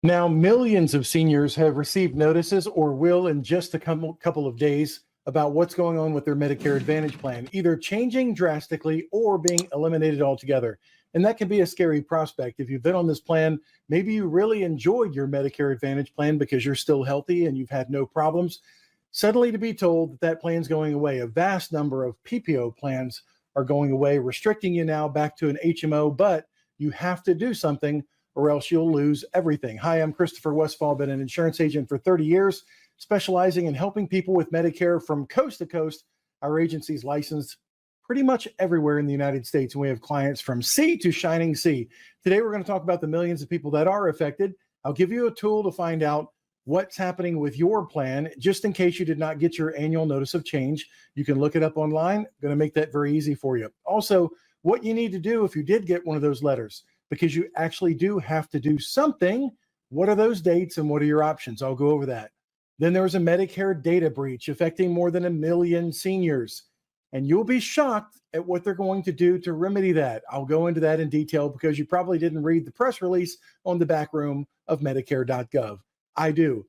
Now, millions of seniors have received notices or will in just a couple of days about what's going on with their Medicare Advantage plan, either changing drastically or being eliminated altogether. And that can be a scary prospect. If you've been on this plan, maybe you really enjoyed your Medicare Advantage plan because you're still healthy and you've had no problems. Suddenly to be told that that plan's going away, a vast number of PPO plans are going away, restricting you now back to an HMO, but you have to do something or else you'll lose everything. Hi, I'm 𝗲𝗏𝗏, been an insurance agent for 30 years, specializing in helping people with Medicare from coast to coast. Our agency's licensed pretty much everywhere in the United States, and we have clients from sea to shining sea. Today, we're going to talk about the millions of people that are affected. I'll give you a tool to find out what's happening with your plan, just in case you did not get your annual notice of change. You can look it up online. I'm going to make that very easy for you. Also, what you need to do if you did get one of those letters, because you actually do have to do something. What are those dates and what are your options? I'll go over that. Then there was a Medicare data breach affecting more than 1 million seniors. And you'll be shocked at what they're going to do to remedy that. I'll go into that in detail because you probably didn't read the press release on the back room of Medicare.gov. I do.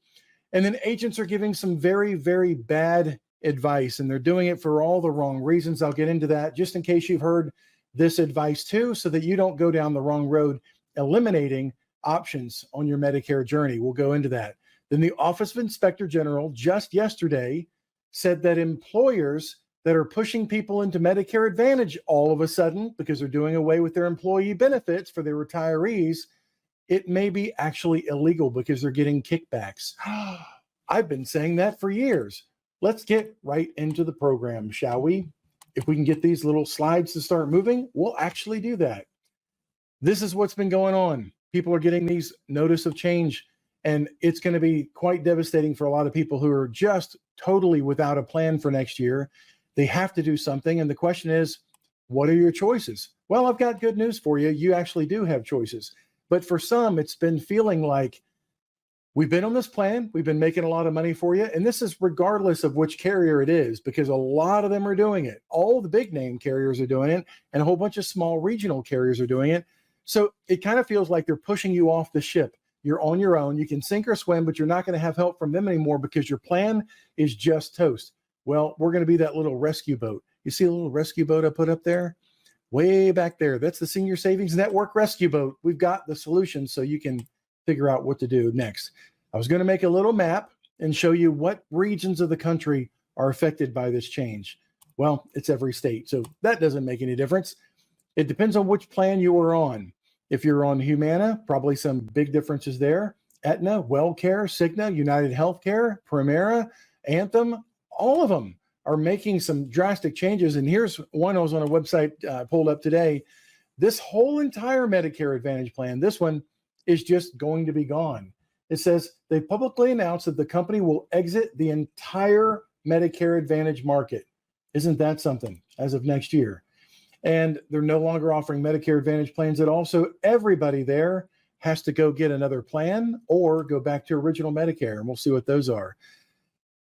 And then agents are giving some very, very bad advice, and they're doing it for all the wrong reasons. I'll get into that just in case you've heard this advice too, so that you don't go down the wrong road, eliminating options on your Medicare journey. We'll go into that. Then the Office of Inspector General just yesterday said that employers that are pushing people into Medicare Advantage all of a sudden, because they're doing away with their employee benefits for their retirees, it may be actually illegal because they're getting kickbacks. I've been saying that for years. Let's get right into the program, shall we? If we can get these little slides to start moving, we'll actually do that. This is what's been going on. People are getting these notice of change, and it's going to be quite devastating for a lot of people who are just totally without a plan for next year. They have to do something, and the question is, what are your choices? Well, I've got good news for you. You actually do have choices. But for some, it's been feeling like, we've been on this plan, we've been making a lot of money for you, and this is regardless of which carrier it is, because a lot of them are doing it. All the big name carriers are doing it, and a whole bunch of small regional carriers are doing it. So it kind of feels like they're pushing you off the ship. You're on your own. You can sink or swim, but you're not going to have help from them anymore because your plan is just toast. Well, we're going to be that little rescue boat. You see a little rescue boat I put up there? Way back there. That's the Senior Savings Network rescue boat. We've got the solution so you can figure out what to do next. I was going to make a little map and show you what regions of the country are affected by this change. Well, it's every state, so that doesn't make any difference. It depends on which plan you are on. If you're on Humana, probably some big differences there. Aetna, WellCare, Cigna, United Healthcare, Premera, Anthem, all of them are making some drastic changes. And here's one I was on a website pulled up today. This whole entire Medicare Advantage plan, this one is just going to be gone. It says they publicly announced that the company will exit the entire Medicare Advantage market. Isn't that something? As of next year. And they're no longer offering Medicare Advantage plans at all. So everybody there has to go get another plan or go back to original Medicare. And we'll see what those are.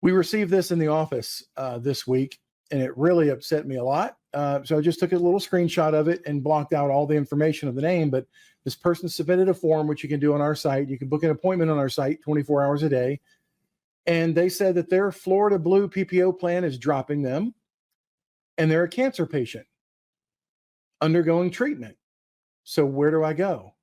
We received this in the office this week, and it really upset me a lot. So I just took a little screenshot of it and blocked out all the information of the name. But this person submitted a form, which you can do on our site. You can book an appointment on our site 24 hours a day. And they said that their Florida Blue PPO plan is dropping them, and they're a cancer patient undergoing treatment. So where do I go?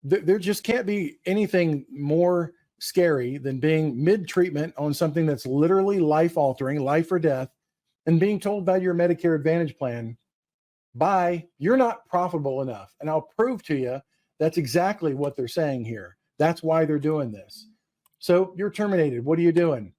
There just can't be anything more scary than being mid-treatment on something that's literally life-altering, life or death, and being told by your Medicare Advantage plan, bye, you're not profitable enough. And I'll prove to you that's exactly what they're saying here. That's why they're doing this. So you're terminated. What are you doing?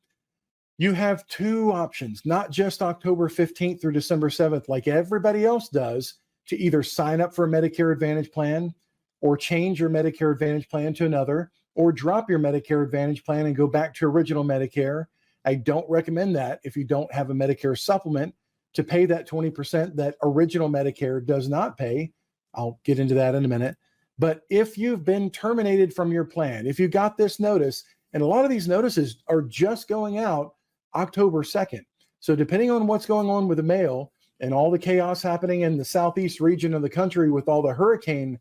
You have two options, not just October 15th through December 7th, like everybody else does, to either sign up for a Medicare Advantage plan or change your Medicare Advantage plan to another, or drop your Medicare Advantage plan and go back to original Medicare. I don't recommend that if you don't have a Medicare supplement to pay that 20% that original Medicare does not pay. I'll get into that in a minute. But if you've been terminated from your plan, if you got this notice, and a lot of these notices are just going out October 2nd. So depending on what's going on with the mail and all the chaos happening in the southeast region of the country with all the hurricane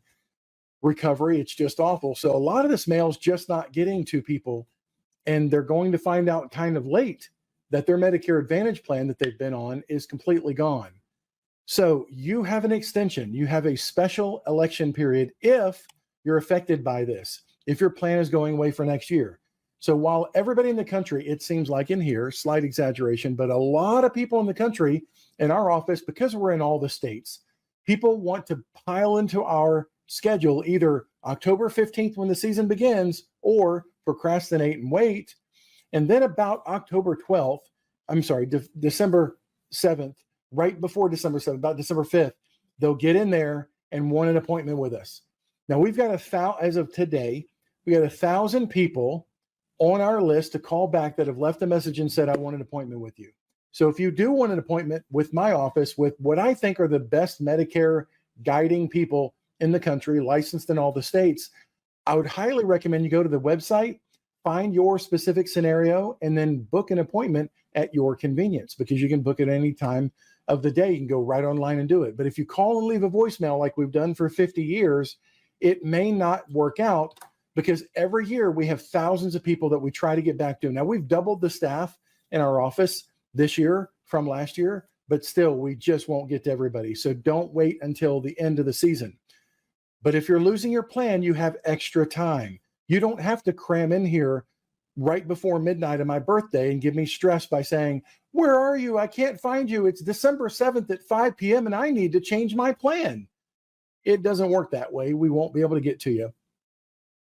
recovery. It's just awful. So a lot of this mail's just not getting to people, and they're going to find out kind of late that their Medicare Advantage plan that they've been on is completely gone. So you have an extension. You have a special election period if you're affected by this, if your plan is going away for next year. So while everybody in the country, it seems like in here, slight exaggeration, but a lot of people in the country, in our office, because we're in all the states, people want to pile into our schedule either October 15th when the season begins, or procrastinate and wait. And then about October 12th, December 7th, right before December 7th, about December 5th, they'll get in there and want an appointment with us. Now we've got as of today, we got 1,000 people on our list to call back that have left a message and said, I want an appointment with you. So if you do want an appointment with my office, with what I think are the best Medicare guiding people in the country, licensed in all the states, I would highly recommend you go to the website, find your specific scenario, and then book an appointment at your convenience, because you can book it any time of the day. You can go right online and do it. But if you call and leave a voicemail like we've done for 50 years, it may not work out, because every year we have thousands of people that we try to get back to. Now we've doubled the staff in our office this year from last year, but still we just won't get to everybody. So don't wait until the end of the season. But if you're losing your plan, you have extra time. You don't have to cram in here right before midnight of my birthday and give me stress by saying, where are you? I can't find you. It's December 7th at 5 p.m. and I need to change my plan. It doesn't work that way. We won't be able to get to you.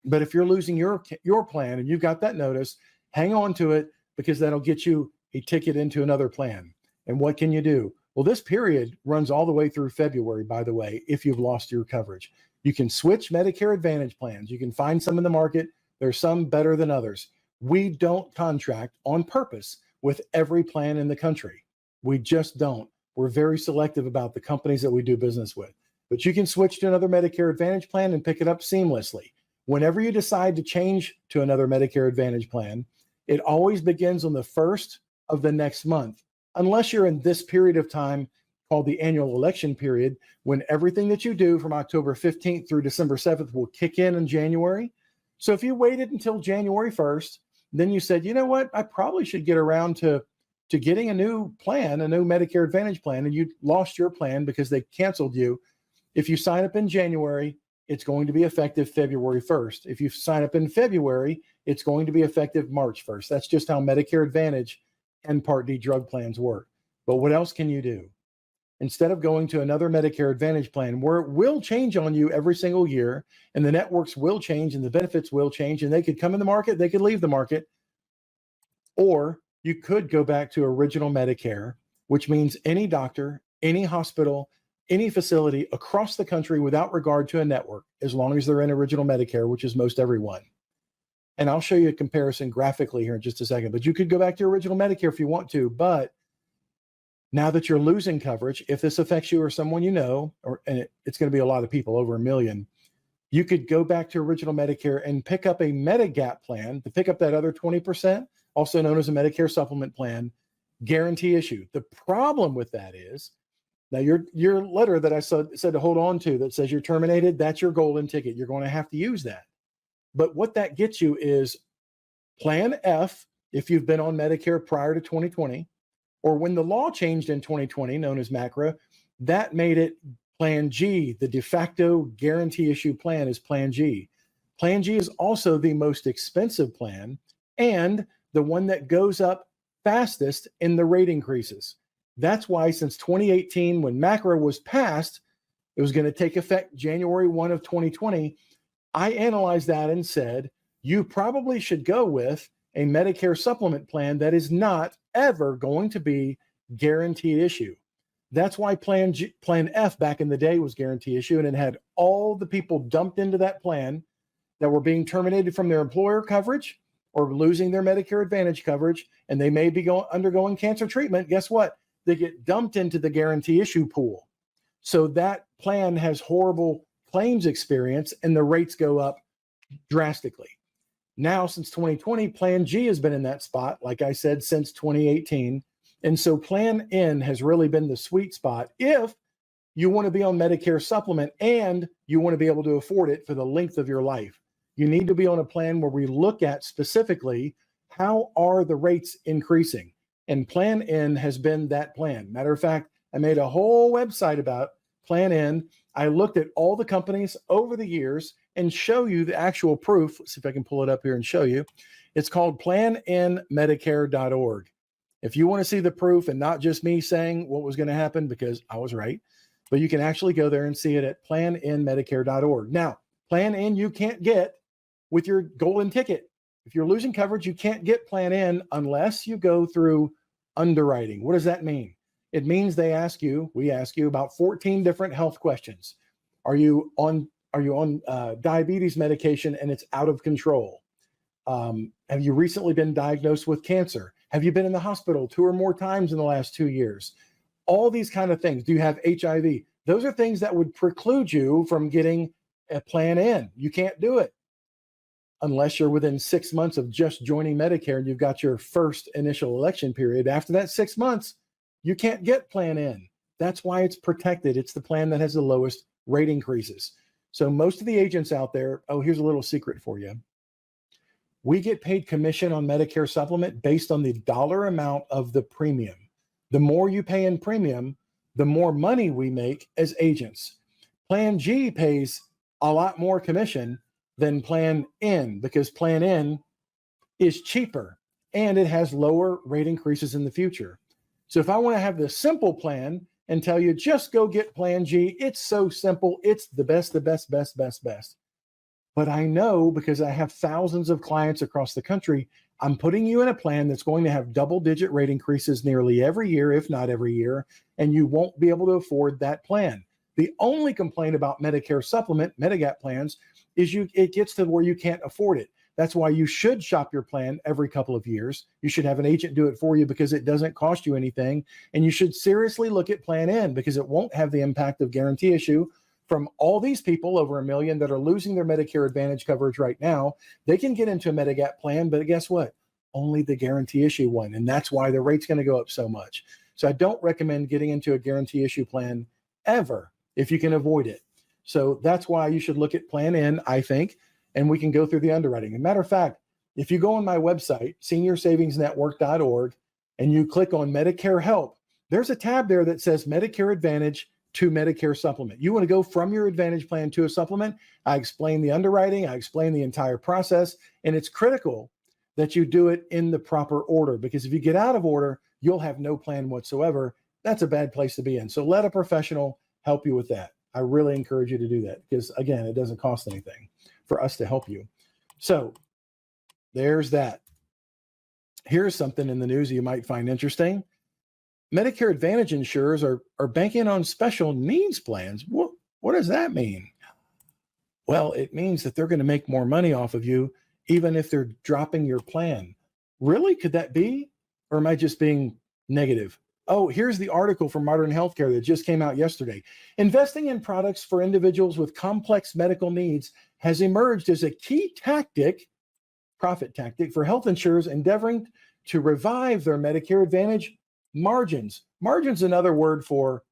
But if you're losing your plan and you've got that notice, hang on to it, because that'll get you a ticket into another plan. And what can you do? Well, this period runs all the way through February, by the way, if you've lost your coverage. You can switch Medicare Advantage plans. You can find some in the market. There's some better than others. We don't contract on purpose with every plan in the country. We just don't. We're very selective about the companies that we do business with. But you can switch to another Medicare Advantage plan and pick it up seamlessly. Whenever you decide to change to another Medicare Advantage plan, it always begins on the first of the next month, unless you're in this period of time called the annual election period, when everything that you do from October 15th through December 7th will kick in January. So if you waited until January 1st, then you said, you know what, I probably should get around to getting a new plan, a new Medicare Advantage plan, and you lost your plan because they canceled you. If you sign up in January, it's going to be effective February 1st. If you sign up in February, it's going to be effective March 1st. That's just how Medicare Advantage and Part D drug plans work. But what else can you do? Instead of going to another Medicare Advantage plan where it will change on you every single year, and the networks will change and the benefits will change, and they could come in the market, they could leave the market, or you could go back to original Medicare, which means any doctor, any hospital, any facility across the country without regard to a network, as long as they're in original Medicare, which is most everyone. And I'll show you a comparison graphically here in just a second, but you could go back to original Medicare if you want to. But now that you're losing coverage, if this affects you or someone you know, and it's going to be a lot of people, over 1 million, you could go back to original Medicare and pick up a Medigap plan to pick up that other 20%, also known as a Medicare supplement plan, guarantee issue. The problem with that is, now your letter that I said to hold on to that says you're terminated, that's your golden ticket. You're going to have to use that. But what that gets you is Plan F, if you've been on Medicare prior to 2020, or when the law changed in 2020, known as MACRA, that made it Plan G. The de facto guarantee issue plan is Plan G. Plan G is also the most expensive plan and the one that goes up fastest in the rate increases. That's why since 2018, when MACRA was passed, it was going to take effect January 1 of 2020. I analyzed that and said, you probably should go with a Medicare supplement plan that is not ever going to be guaranteed issue. That's why Plan F back in the day was guarantee issue, and it had all the people dumped into that plan that were being terminated from their employer coverage or losing their Medicare Advantage coverage, and they may be undergoing cancer treatment. Guess what? They get dumped into the guarantee issue pool. So that plan has horrible claims experience and the rates go up drastically. Now, since 2020, Plan G has been in that spot, like I said, since 2018. And so Plan N has really been the sweet spot if you want to be on Medicare supplement and you want to be able to afford it for the length of your life. You need to be on a plan where we look at specifically how are the rates increasing. And Plan N has been that plan. Matter of fact, I made a whole website about Plan N. I looked at all the companies over the years and show you the actual proof. Let's see if I can pull it up here and show you. It's called plannmedicare.org. If you want to see the proof and not just me saying what was going to happen, because I was right, but you can actually go there and see it at plannmedicare.org. Now, Plan N you can't get with your golden ticket. If you're losing coverage, you can't get Plan N unless you go through underwriting. What does that mean? It means we ask you about 14 different health questions. Are you on diabetes medication and it's out of control? Have you recently been diagnosed with cancer? Have you been in the hospital 2 or more times in the last 2 years? All these kind of things. Do you have HIV? Those are things that would preclude you from getting a Plan N. You can't do it unless you're within 6 months of just joining Medicare and you've got your first initial election period. After that 6 months, you can't get Plan N. That's why it's protected. It's the plan that has the lowest rate increases. So most of the agents out there, oh, here's a little secret for you. We get paid commission on Medicare supplement based on the dollar amount of the premium. The more you pay in premium, the more money we make as agents. Plan G pays a lot more commission than Plan N because Plan N is cheaper and it has lower rate increases in the future. So if I want to have the simple plan and tell you just go get Plan G, it's so simple. It's the best. But I know because I have thousands of clients across the country, I'm putting you in a plan that's going to have double-digit rate increases nearly every year, if not every year, and you won't be able to afford that plan. The only complaint about Medicare supplement, Medigap plans, is it gets to where you can't afford it. That's why you should shop your plan every couple of years. You should have an agent do it for you because it doesn't cost you anything. And you should seriously look at Plan N because it won't have the impact of guarantee issue from all these people, over 1 million, that are losing their Medicare Advantage coverage right now. They can get into a Medigap plan, but guess what? Only the guarantee issue one. And that's why the rate's going to go up so much. So I don't recommend getting into a guarantee issue plan ever if you can avoid it. So that's why you should look at Plan N, I think, and we can go through the underwriting. As a matter of fact, if you go on my website, SeniorSavingsNetwork.org, and you click on Medicare Help, there's a tab there that says Medicare Advantage to Medicare Supplement. You want to go from your Advantage plan to a supplement. I explain the underwriting. I explain the entire process. And it's critical that you do it in the proper order, because if you get out of order, you'll have no plan whatsoever. That's a bad place to be in. So let a professional help you with that. I really encourage you to do that because, again, it doesn't cost anything for us to help you. So there's that. Here's something in the news you might find interesting. Medicare Advantage insurers are banking on special needs plans. What does that mean? Well, it means that they're going to make more money off of you, even if they're dropping your plan. Really? Could that be? Or am I just being negative? Oh, here's the article from Modern Healthcare that just came out yesterday. Investing in products for individuals with complex medical needs has emerged as a key profit tactic for health insurers endeavoring to revive their Medicare Advantage margins. Margins, another word for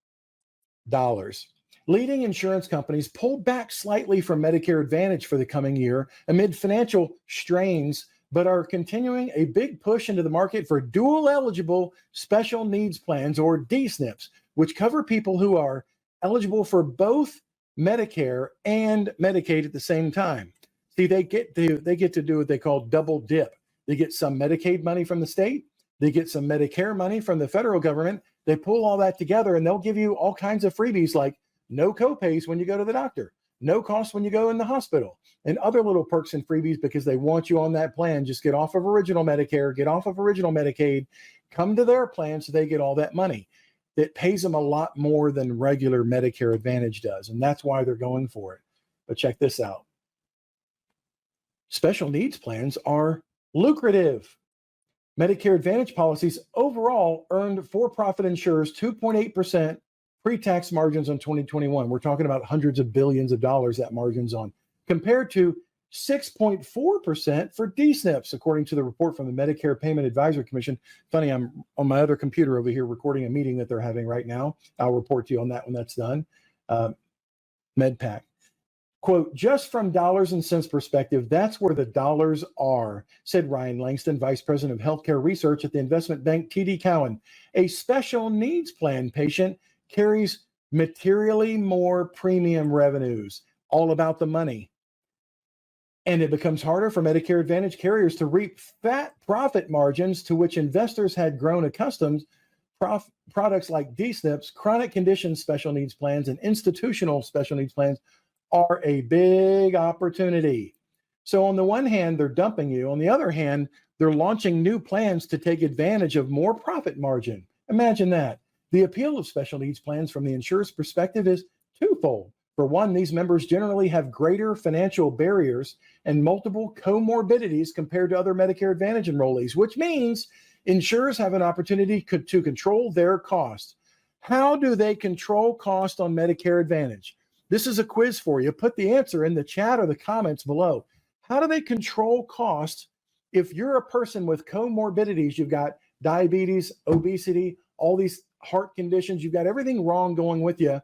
dollars. Leading insurance companies pulled back slightly from Medicare Advantage for the coming year amid financial strains, but are continuing a big push into the market for dual eligible special needs plans, or DSNPs, which cover people who are eligible for both Medicare and Medicaid at the same time. See, they get to do what they call double dip. They get some Medicaid money from the state. They get some Medicare money from the federal government. They pull all that together and they'll give you all kinds of freebies like no copays when you go to the doctor, no cost when you go in the hospital, and other little perks and freebies because they want you on that plan. Just get off of original Medicare, get off of original Medicaid, come to their plan so they get all that money. It pays them a lot more than regular Medicare Advantage does, and that's why they're going for it. But check this out. Special needs plans are lucrative. Medicare Advantage policies overall earned for-profit insurers 2.8% pre-tax margins on 2021. We're talking about hundreds of billions of dollars that margins on, compared to 6.4% for D-SNPs, according to the report from the Medicare Payment Advisory Commission. Funny, I'm on my other computer over here recording a meeting that they're having right now. I'll report to you on that when that's done. MedPAC. Quote, just from dollars and cents perspective, that's where the dollars are, said Ryan Langston, Vice President of Healthcare Research at the investment bank TD Cowen. A special needs plan patient carries materially more premium revenues, all about the money. And it becomes harder for Medicare Advantage carriers to reap fat profit margins to which investors had grown accustomed. Products like D-SNPs, chronic conditions special needs plans, and institutional special needs plans are a big opportunity. So on the one hand, they're dumping you. On the other hand, they're launching new plans to take advantage of more profit margin. Imagine that. The appeal of special needs plans from the insurer's perspective is twofold. For one, these members generally have greater financial barriers and multiple comorbidities compared to other Medicare Advantage enrollees, which means insurers have an opportunity to control their costs. How do they control cost on Medicare Advantage? This is a quiz for you. Put the answer in the chat or the comments below. How do they control costs if you're a person with comorbidities? You've got diabetes, obesity, all these heart conditions. You've got everything wrong going with you.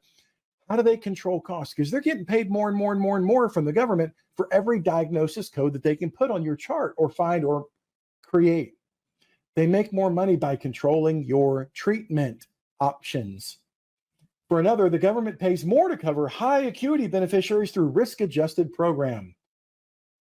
How do they control costs? Because they're getting paid more and more and more and more from the government for every diagnosis code that they can put on your chart or find or create. They make more money by controlling your treatment options. For another, the government pays more to cover high acuity beneficiaries through risk-adjusted program.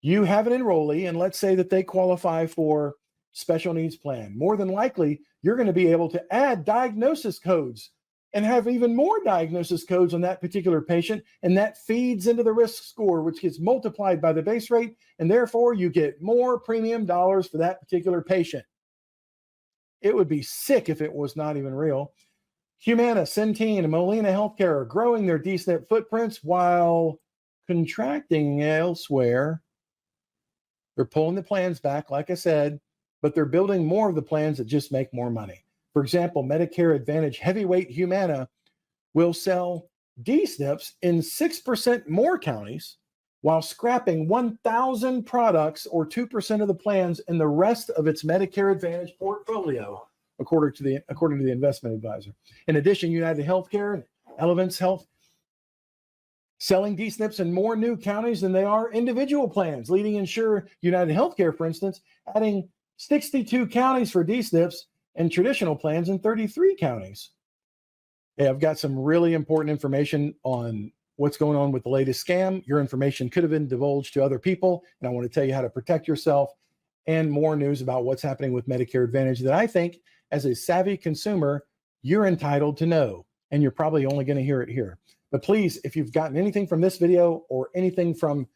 You have an enrollee, and let's say that they qualify for special needs plan. More than likely, you're going to be able to add diagnosis codes and have even more diagnosis codes on that particular patient, and that feeds into the risk score, which gets multiplied by the base rate, and therefore you get more premium dollars for that particular patient. It would be sick if it was not even real. Humana, Centene, and Molina Healthcare are growing their D-SNP footprints while contracting elsewhere. They're pulling the plans back, like I said, but they're building more of the plans that just make more money. For example, Medicare Advantage heavyweight Humana will sell D-SNPs in 6% more counties while scrapping 1,000 products or 2% of the plans in the rest of its Medicare Advantage portfolio, according to the investment advisor. In addition, United Healthcare and Elevance Health selling D-SNPs in more new counties than they are individual plans. Leading insurer United Healthcare, for instance, adding 62 counties for D-SNPs and traditional plans in 33 counties. Hey, I've got some really important information on what's going on with the latest scam. Your information could have been divulged to other people, and I want to tell you how to protect yourself, and more news about what's happening with Medicare Advantage that I think, as a savvy consumer, you're entitled to know, and you're probably only going to hear it here. But please, if you've gotten anything from this video or anything from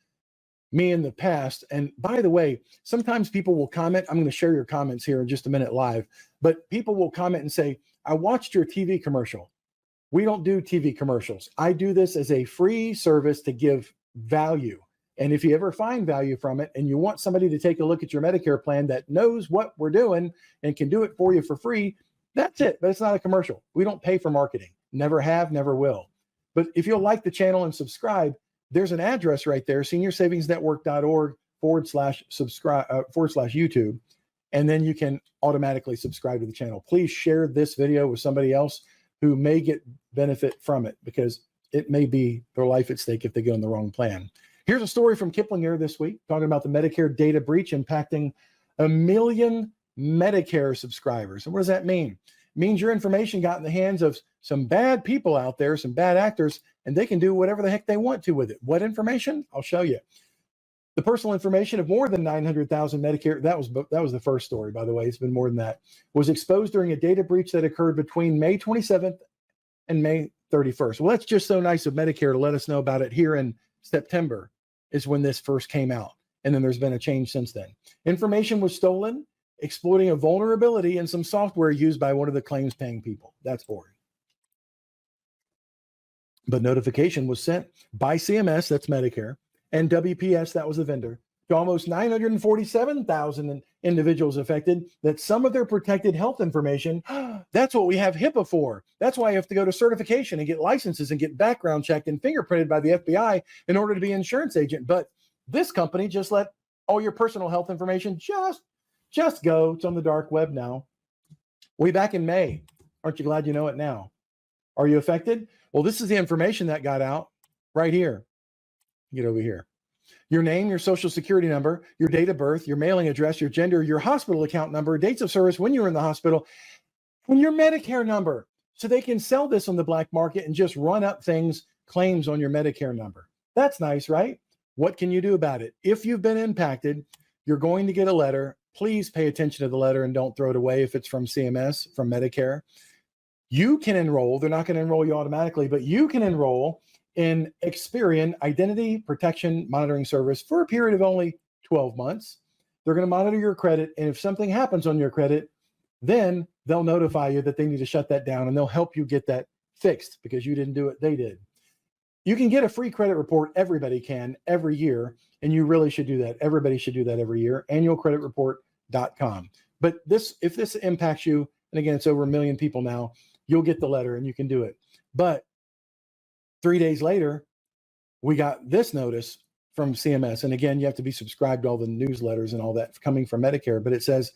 me in the past, and by the way, sometimes people will comment. I'm going to share your comments here in just a minute live, but people will comment and say, I watched your TV commercial. We don't do TV commercials. I do this as a free service to give value. And if you ever find value from it and you want somebody to take a look at your Medicare plan that knows what we're doing and can do it for you for free, that's it. But it's not a commercial. We don't pay for marketing. Never have, never will. But if you'll like the channel and subscribe, there's an address right there, seniorssavingsnetwork.org/subscribe/YouTube, and then you can automatically subscribe to the channel. Please share this video with somebody else who may get benefit from it, because it may be their life at stake if they go in the wrong plan. Here's a story from Kiplinger this week talking about the Medicare data breach impacting 1 million Medicare subscribers. And what does that mean? It means your information got in the hands of some bad people out there, some bad actors, and they can do whatever the heck they want to with it. What information? I'll show you. The personal information of more than 900,000 Medicare, that was the first story, by the way, it's been more than that, was exposed during a data breach that occurred between May 27th and May 31st. Well, that's just so nice of Medicare to let us know about it here in September is when this first came out. And then there's been a change since then. Information was stolen, exploiting a vulnerability in some software used by one of the claims paying people. That's boring. But notification was sent by CMS, that's Medicare, and WPS, that was the vendor, to almost 947,000 individuals affected that some of their protected health information, that's what we have HIPAA for. That's why you have to go to certification and get licenses and get background checked and fingerprinted by the FBI in order to be an insurance agent. But This company just let all your personal health information just go. It's on the dark web now. Way back in May. Aren't you glad you know it now? Are you affected? Well, this is the information that got out right here. Get over here. Your name, your social security number, your date of birth, your mailing address, your gender, your hospital account number, dates of service when you were in the hospital, and your Medicare number. So they can sell this on the black market and just run up claims on your Medicare number. That's nice, right? What can you do about it? If you've been impacted, you're going to get a letter. Please pay attention to the letter and don't throw it away if it's from CMS, from Medicare. You can enroll. They're not going to enroll you automatically, but you can enroll in Experian Identity Protection Monitoring Service for a period of only 12 months. They're going to monitor your credit, and if something happens on your credit, then they'll notify you that they need to shut that down, and they'll help you get that fixed because you didn't do it, they did. You can get a free credit report. Everybody can every year, and you really should do that. Everybody should do that every year. Annualcreditreport.com. But if this impacts you, and again, it's over 1 million people now, you'll get the letter and you can do it. But 3 days later, we got this notice from CMS. And again, you have to be subscribed to all the newsletters and all that coming from Medicare. But it says,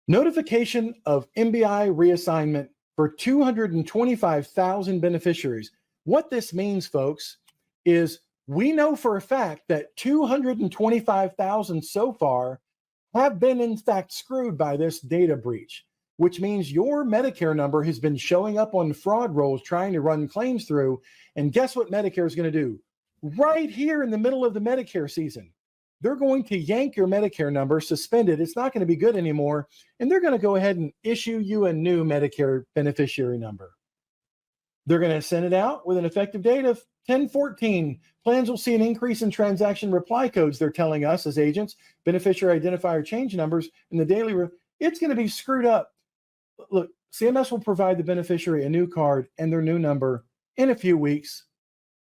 notification of MBI reassignment for 225,000 beneficiaries. What this means, folks, is we know for a fact that 225,000 so far have been, in fact, screwed by this data breach, which means your Medicare number has been showing up on fraud rolls trying to run claims through. And guess what Medicare is going to do? Right here in the middle of the Medicare season, they're going to yank your Medicare number, suspend it. It's not going to be good anymore. And they're going to go ahead and issue you a new Medicare beneficiary number. They're going to send it out with an effective date of 10/14. Plans will see an increase in transaction reply codes, they're telling us as agents, beneficiary identifier change numbers, and the daily. It's going to be screwed up. Look, CMS will provide the beneficiary a new card and their new number in a few weeks.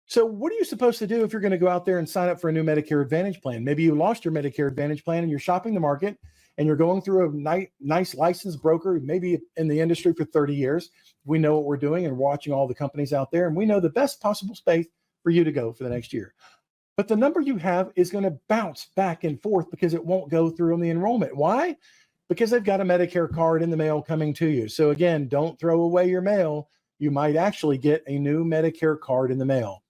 So what are you supposed to do if you're going to go out there and sign up for a new Medicare Advantage plan? Maybe you lost your Medicare Advantage plan and you're shopping the market and you're going through a nice licensed broker, maybe in the industry for 30 years. We know what we're doing and watching all the companies out there, and we know the best possible space for you to go for the next year. But the number you have is going to bounce back and forth because it won't go through on the enrollment. Why? Because they've got a Medicare card in the mail coming to you. So again, don't throw away your mail. You might actually get a new Medicare card in the mail.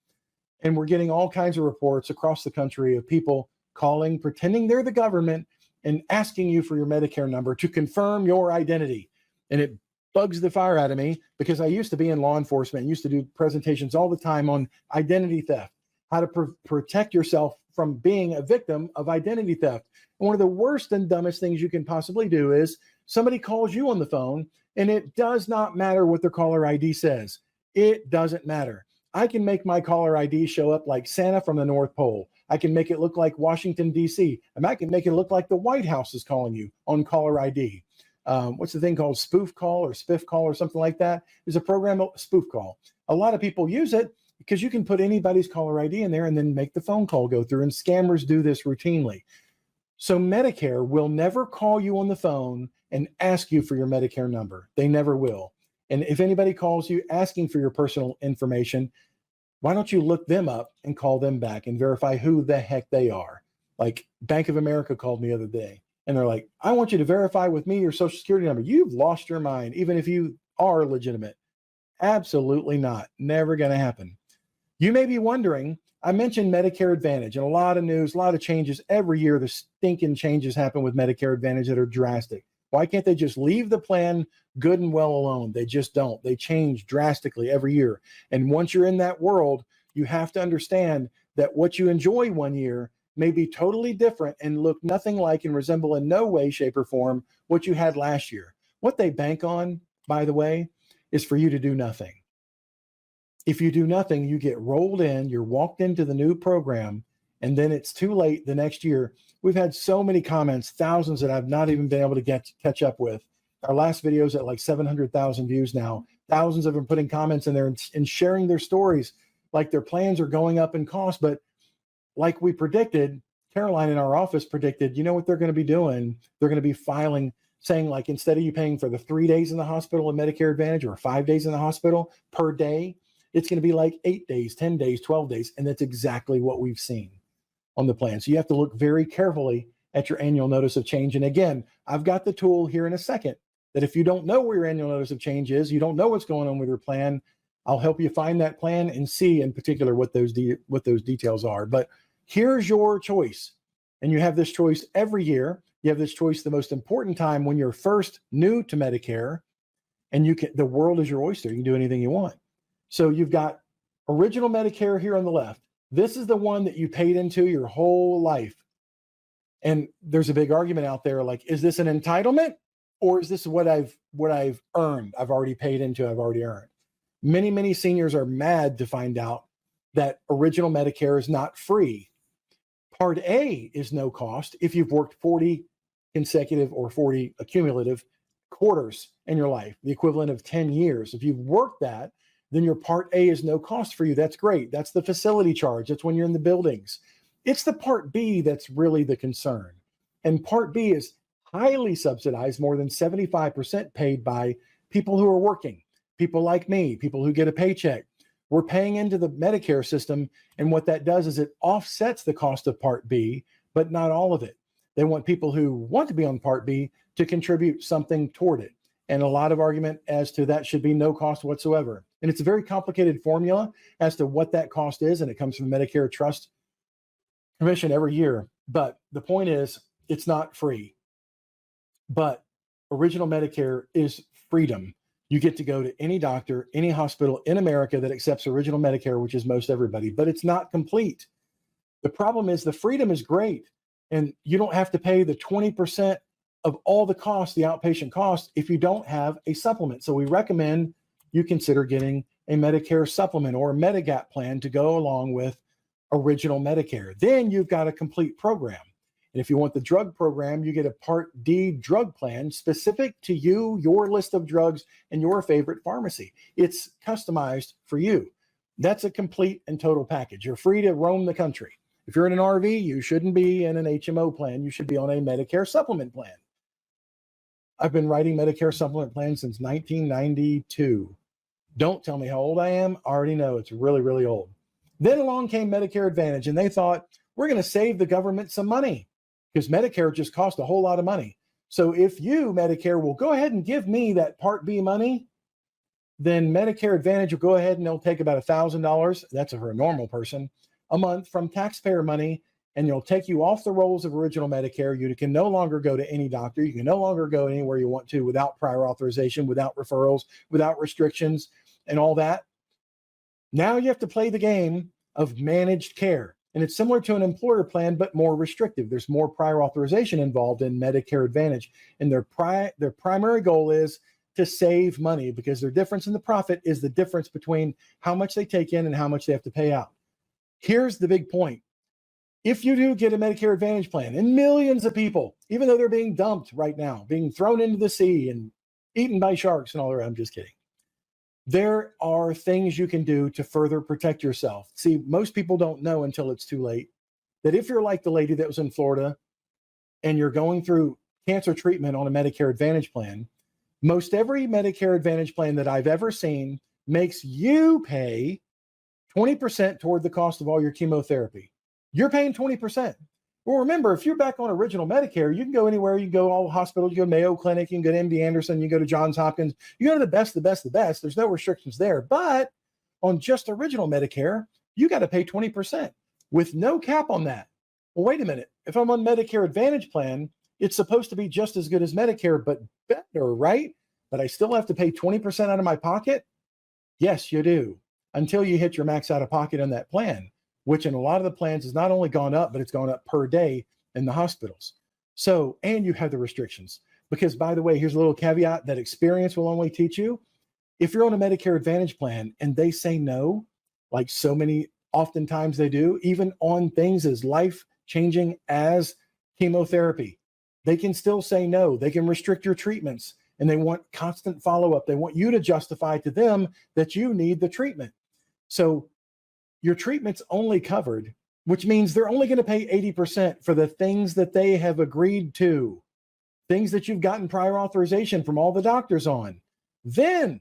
And we're getting all kinds of reports across the country of people calling, pretending they're the government and asking you for your Medicare number to confirm your identity. And it bugs the fire out of me because I used to be in law enforcement, used to do presentations all the time on identity theft, how to protect yourself from being a victim of identity theft. And one of the worst and dumbest things you can possibly do is somebody calls you on the phone and it does not matter what their caller ID says. It doesn't matter. I can make my caller ID show up like Santa from the North Pole. I can make it look like Washington, D.C. And I can make it look like the White House is calling you on caller ID. What's the thing called spoof call or spiff call or something like that? There's a program, spoof call. A lot of people use it because you can put anybody's caller ID in there and then make the phone call go through. And scammers do this routinely. So Medicare will never call you on the phone and ask you for your Medicare number. They never will. And if anybody calls you asking for your personal information, why don't you look them up and call them back and verify who the heck they are? Like Bank of America called me the other day and they're like, I want you to verify with me your social security number. You've lost your mind, even if you are legitimate. Absolutely not. Never going to happen. You may be wondering, I mentioned Medicare Advantage and a lot of news, a lot of changes. Every year, the stinking changes happen with Medicare Advantage that are drastic. Why can't they just leave the plan good and well alone? They just don't. They change drastically every year. And once you're in that world, you have to understand that what you enjoy one year may be totally different and look nothing like and resemble in no way, shape, or form what you had last year. What they bank on, by the way, is for you to do nothing. If you do nothing, you get rolled in, you're walked into the new program, and then it's too late the next year. We've had so many comments, thousands that I've not even been able to catch up with. Our last video is at like 700,000 views now. Thousands of them putting comments in there and sharing their stories like their plans are going up in cost. But like we predicted, Caroline in our office predicted, you know what they're going to be doing? They're going to be filing, saying like, instead of you paying for the 3 days in the hospital in Medicare Advantage or 5 days in the hospital per day, it's going to be like 8 days, 10 days, 12 days. And that's exactly what we've seen. on the plan. So you have to look very carefully at your annual notice of change. And again, I've got the tool here in a second that if you don't know where your annual notice of change is, you don't know what's going on with your plan, I'll help you find that plan and see in particular what those details are. But here's your choice. And you have this choice every year. You have this choice the most important time when you're first new to Medicare, and the world is your oyster. You can do anything you want. So you've got original Medicare here on the left. This is the one that you paid into your whole life. And there's a big argument out there, like, is this an entitlement or is this what I've earned? I've already paid into, I've already earned. Many, many seniors are mad to find out that original Medicare is not free. Part A is no cost if you've worked 40 consecutive or 40 accumulative quarters in your life, the equivalent of 10 years. If you've worked that, then your Part A is no cost for you. That's great. That's the facility charge. That's when you're in the buildings. It's the Part B that's really the concern. And Part B is highly subsidized, more than 75% paid by people who are working, people like me, people who get a paycheck. We're paying into the Medicare system, and what that does is it offsets the cost of Part B, but not all of it. They want people who want to be on Part B to contribute something toward it. And a lot of argument as to that should be no cost whatsoever. And it's a very complicated formula as to what that cost is, and it comes from the Medicare Trust Commission every year. But the point is, it's not free. But original Medicare is freedom. You get to go to any doctor, any hospital in America that accepts original Medicare, which is most everybody, but it's not complete. The problem is the freedom is great, and you don't have to pay the 20% of all the costs, the outpatient costs, if you don't have a supplement. So we recommend you consider getting a Medicare supplement or a Medigap plan to go along with original Medicare. Then you've got a complete program. And if you want the drug program, you get a Part D drug plan specific to you, your list of drugs, and your favorite pharmacy. It's customized for you. That's a complete and total package. You're free to roam the country. If you're in an RV, you shouldn't be in an HMO plan. You should be on a Medicare supplement plan. I've been writing Medicare supplement plans since 1992. Don't tell me how old I am. I already know it's really, really old. Then along came Medicare Advantage, and they thought, we're going to save the government some money because Medicare just cost a whole lot of money. So if you, Medicare, will go ahead and give me that Part B money, then Medicare Advantage will go ahead and they'll take about $1,000, that's for a normal person, a month from taxpayer money, and they'll take you off the rolls of original Medicare. You can no longer go to any doctor. You can no longer go anywhere you want to without prior authorization, without referrals, without restrictions and all that. Now you have to play the game of managed care. And it's similar to an employer plan, but more restrictive. There's more prior authorization involved in Medicare Advantage. And their primary goal is to save money, because their difference in the profit is the difference between how much they take in and how much they have to pay out. Here's the big point. If you do get a Medicare Advantage plan, and millions of people, even though they're being dumped right now, being thrown into the sea and eaten by sharks and all that, I'm just kidding. There are things you can do to further protect yourself. See, most people don't know until it's too late that if you're like the lady that was in Florida and you're going through cancer treatment on a Medicare Advantage plan, most every Medicare Advantage plan that I've ever seen makes you pay 20% toward the cost of all your chemotherapy. You're paying 20%. Well, remember, if you're back on original Medicare, you can go anywhere. You can go to all hospitals. You go to Mayo Clinic. You can go to MD Anderson. You go to Johns Hopkins. You go to the best, the best, the best. There's no restrictions there. But on just original Medicare, you got to pay 20% with no cap on that. Well, wait a minute. If I'm on Medicare Advantage plan, it's supposed to be just as good as Medicare, but better, right? But I still have to pay 20% out of my pocket? Yes, you do, until you hit your max out of pocket on that plan, which in a lot of the plans has not only gone up, but it's gone up per day in the hospitals. So, and you have the restrictions. Because, by the way, here's a little caveat that experience will only teach you. If you're on a Medicare Advantage plan and they say no, like so many oftentimes they do, even on things as life-changing as chemotherapy, they can still say no. They can restrict your treatments, and they want constant follow-up. They want you to justify to them that you need the treatment. So your treatment's only covered, which means they're only going to pay 80% for the things that they have agreed to, things that you've gotten prior authorization from all the doctors on. Then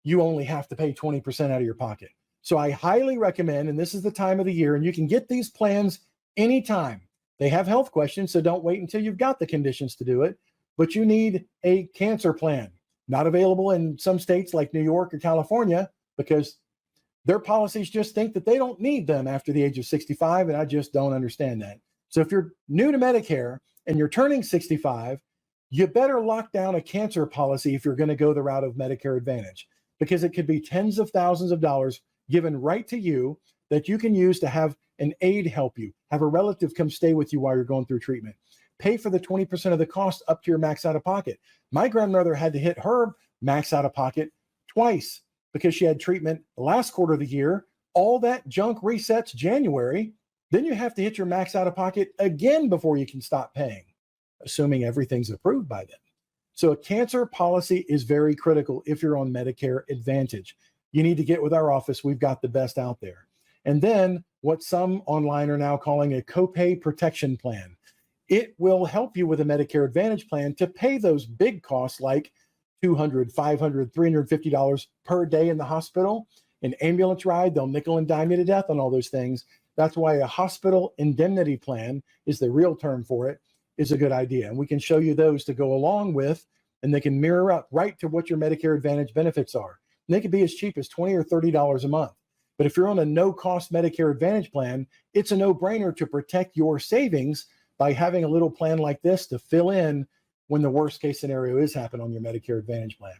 you only have to pay 20% out of your pocket. So I highly recommend, and this is the time of the year, and you can get these plans anytime. They have health questions, so don't wait until you've got the conditions to do it. But you need a cancer plan. Not available in some states like New York or California because their policies just think that they don't need them after the age of 65, and I just don't understand that. So if you're new to Medicare and you're turning 65, you better lock down a cancer policy if you're going to go the route of Medicare Advantage, because it could be tens of thousands of dollars given right to you that you can use to have an aide help you, have a relative come stay with you while you're going through treatment, pay for the 20% of the cost up to your max out of pocket. My grandmother had to hit her max out of pocket twice because she had treatment the last quarter of the year. All that junk resets January. Then you have to hit your max out of pocket again before you can stop paying, assuming everything's approved by then. So a cancer policy is very critical if you're on Medicare Advantage. You need to get with our office. We've got the best out there. And then what some online are now calling a copay protection plan. It will help you with a Medicare Advantage plan to pay those big costs like $200, $500, $350 per day in the hospital. An ambulance ride, they'll nickel and dime you to death on all those things. That's why a hospital indemnity plan is the real term for it, is a good idea. And we can show you those to go along with, and they can mirror up right to what your Medicare Advantage benefits are. And they could be as cheap as $20 or $30 a month. But if you're on a no-cost Medicare Advantage plan, it's a no-brainer to protect your savings by having a little plan like this to fill in when the worst case scenario is happening on your Medicare Advantage plan.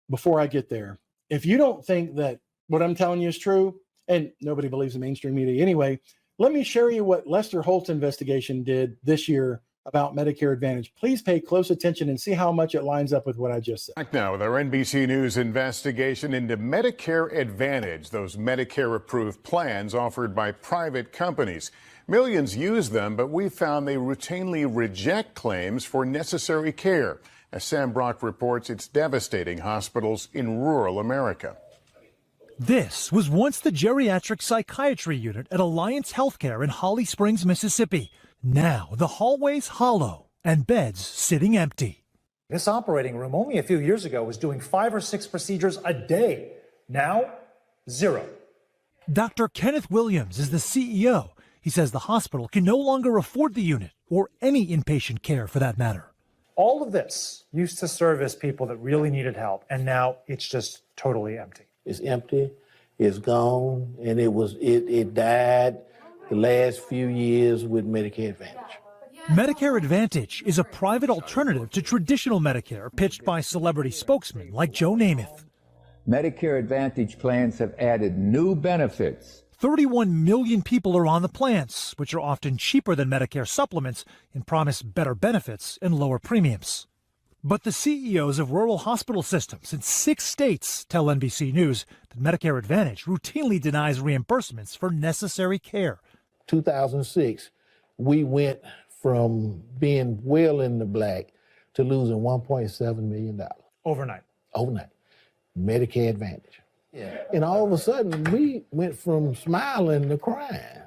Before I get there, if you don't think that what I'm telling you is true, and nobody believes the mainstream media anyway, let me share you what 𝗪𝗏 investigation did this year about Medicare Advantage. Please pay close attention and see how much it lines up with what I just said. Back now with our NBC News investigation into Medicare Advantage, those Medicare-approved plans offered by private companies. Millions use them, but we found they routinely reject claims for necessary care. As Sam Brock reports, it's devastating hospitals in rural America. This was once the geriatric psychiatry unit at Alliance Healthcare in Holly Springs, Mississippi. Now the hallways hollow and beds sitting empty. This operating room only a few years ago was doing 5 or 6 procedures a day. Now, 0. Dr. Kenneth Williams is the CEO. He says the hospital can no longer afford the unit or any inpatient care for that matter. All of this used to service people that really needed help, and now it's just totally empty. It's empty, it's gone, and it died the last few years with Medicare Advantage. Medicare Advantage is a private alternative to traditional Medicare pitched by celebrity spokesmen like Joe Namath. Medicare Advantage plans have added new benefits. 31 million people are on the plans, which are often cheaper than Medicare supplements and promise better benefits and lower premiums. But the CEOs of rural hospital systems in 6 states tell NBC News that Medicare Advantage routinely denies reimbursements for necessary care. 2006, we went from being well in the black to losing $1.7 million. Overnight. Medicare Advantage. Yeah. And all of a sudden, we went from smiling to crying.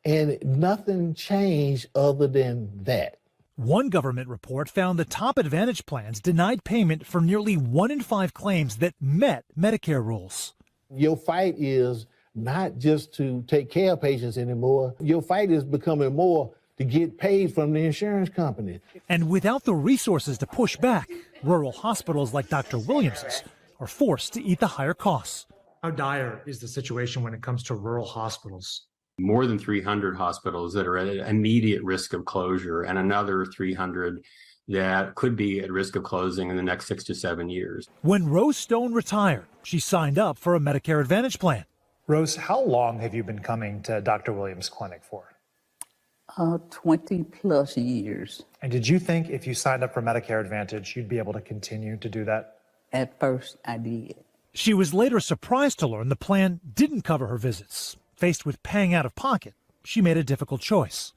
And nothing changed other than that. One government report found the top Advantage plans denied payment for nearly 1 in 5 claims that met Medicare rules. Your fight is not just to take care of patients anymore. Your fight is becoming more to get paid from the insurance company. And without the resources to push back, rural hospitals like Dr. Williams's are forced to eat the higher costs. How dire is the situation when it comes to rural hospitals? More than 300 hospitals that are at immediate risk of closure, and another 300 that could be at risk of closing in the next 6 to 7 years. When Rose Stone retired, she signed up for a Medicare Advantage plan. Rose, how long have you been coming to Dr. Williams' clinic for? 20 plus years. And did you think if you signed up for Medicare Advantage, you'd be able to continue to do that? At first, I did. She was later surprised to learn the plan didn't cover her visits. Faced with paying out of pocket, she made a difficult choice.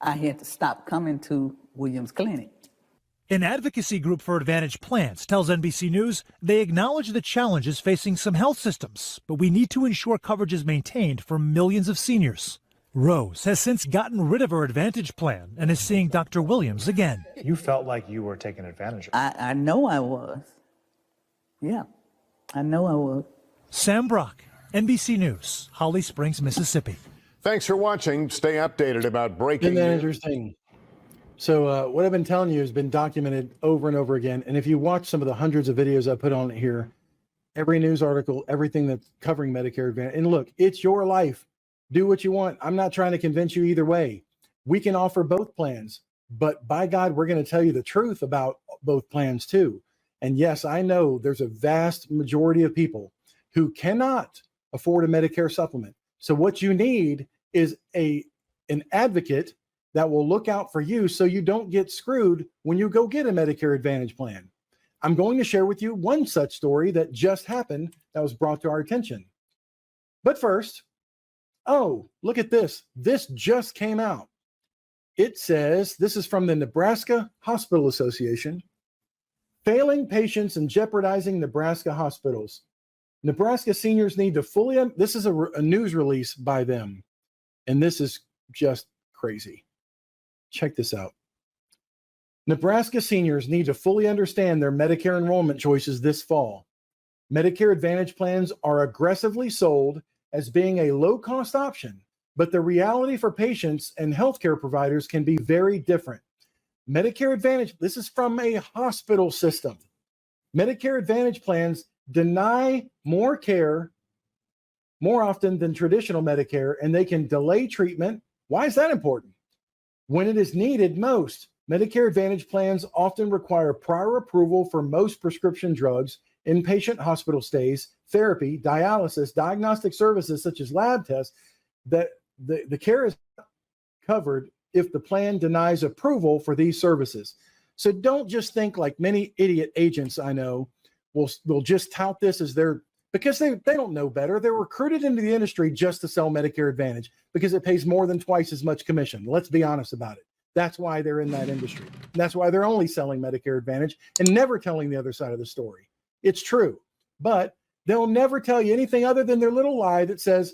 I had to stop coming to Williams Clinic. An advocacy group for Advantage plans tells NBC News they acknowledge the challenges facing some health systems, but we need to ensure coverage is maintained for millions of seniors. Rose has since gotten rid of her Advantage plan and is seeing Dr. Williams again. You felt like you were taken advantage of. I know I was. Yeah, I know I was. Sam Brock, NBC News, Holly Springs, Mississippi. Thanks for watching. Stay updated about breaking Isn't that news. interesting? So what I've been telling you has been documented over and over again. And if you watch some of the hundreds of videos I put on here, every news article, everything that's covering Medicare Advantage, and look, it's your life. Do what you want. I'm not trying to convince you either way. We can offer both plans, but by God, we're going to tell you the truth about both plans too. And yes, I know there's a vast majority of people who cannot afford a Medicare supplement. So what you need is an advocate that will look out for you so you don't get screwed when you go get a Medicare Advantage plan. I'm going to share with you one such story that just happened that was brought to our attention. But first, oh, look at this. This just came out. It says, this is from the Nebraska Hospital Association, failing patients and jeopardizing Nebraska hospitals. Nebraska seniors need to fully, this is a news release by them, and this is just crazy. Check this out. Nebraska seniors need to fully understand their Medicare enrollment choices this fall. Medicare Advantage plans are aggressively sold as being a low-cost option, but the reality for patients and healthcare providers can be very different. Medicare Advantage, this is from a hospital system. Medicare Advantage plans deny more care more often than traditional Medicare, and they can delay treatment. Why is that important? When it is needed most, Medicare Advantage plans often require prior approval for most prescription drugs, inpatient hospital stays, therapy, dialysis, diagnostic services such as lab tests, that the care is covered if the plan denies approval for these services. So don't just think like many idiot agents I know will just tout this as their, because they don't know better. They're recruited into the industry just to sell Medicare Advantage because it pays more than twice as much commission. Let's be honest about it. That's why they're in that industry. And that's why they're only selling Medicare Advantage and never telling the other side of the story. It's true, but they'll never tell you anything other than their little lie that says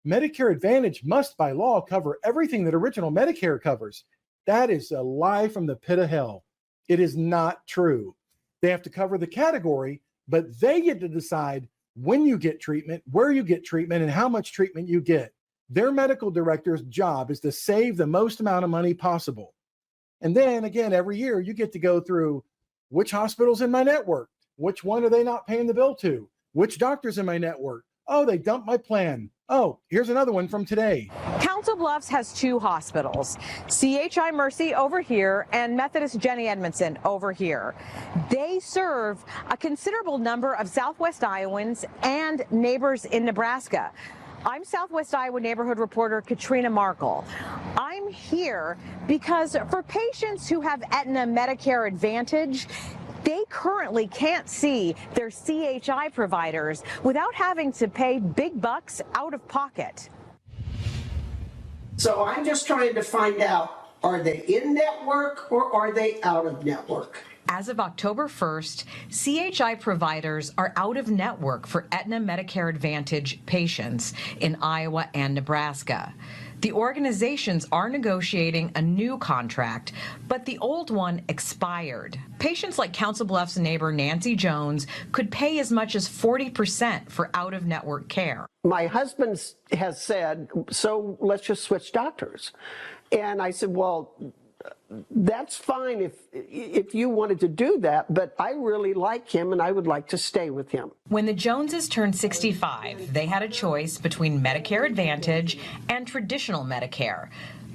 Medicare Advantage must by law cover everything that original Medicare covers. That is a lie from the pit of hell. It is not true. They have to cover the category, but they get to decide when you get treatment, where you get treatment, and how much treatment you get. Their medical director's job is to save the most amount of money possible. And then again, every year you get to go through which hospital's in my network, which one are they not paying the bill to, which doctor's in my network. Oh, they dumped my plan. Oh, here's another one from today. Council Bluffs has two hospitals, CHI Mercy over here and Methodist Jenny Edmondson over here. They serve a considerable number of Southwest Iowans and neighbors in Nebraska. I'm Southwest Iowa neighborhood reporter Katrina Markle. I'm here because for patients who have Aetna Medicare Advantage, they currently can't see their CHI providers without having to pay big bucks out of pocket. So I'm just trying to find out, are they in network or are they out of network? As of October 1st, CHI providers are out of network for Aetna Medicare Advantage patients in Iowa and Nebraska. The organizations are negotiating a new contract, but the old one expired. Patients like Council Bluffs neighbor Nancy Jones could pay as much as 40% for out-of-network care. My husband has said, so let's just switch doctors. And I said, well, that's fine if you wanted to do that, but I really like him and I would like to stay with him. When the Joneses turned 65, they had a choice between Medicare Advantage and traditional Medicare.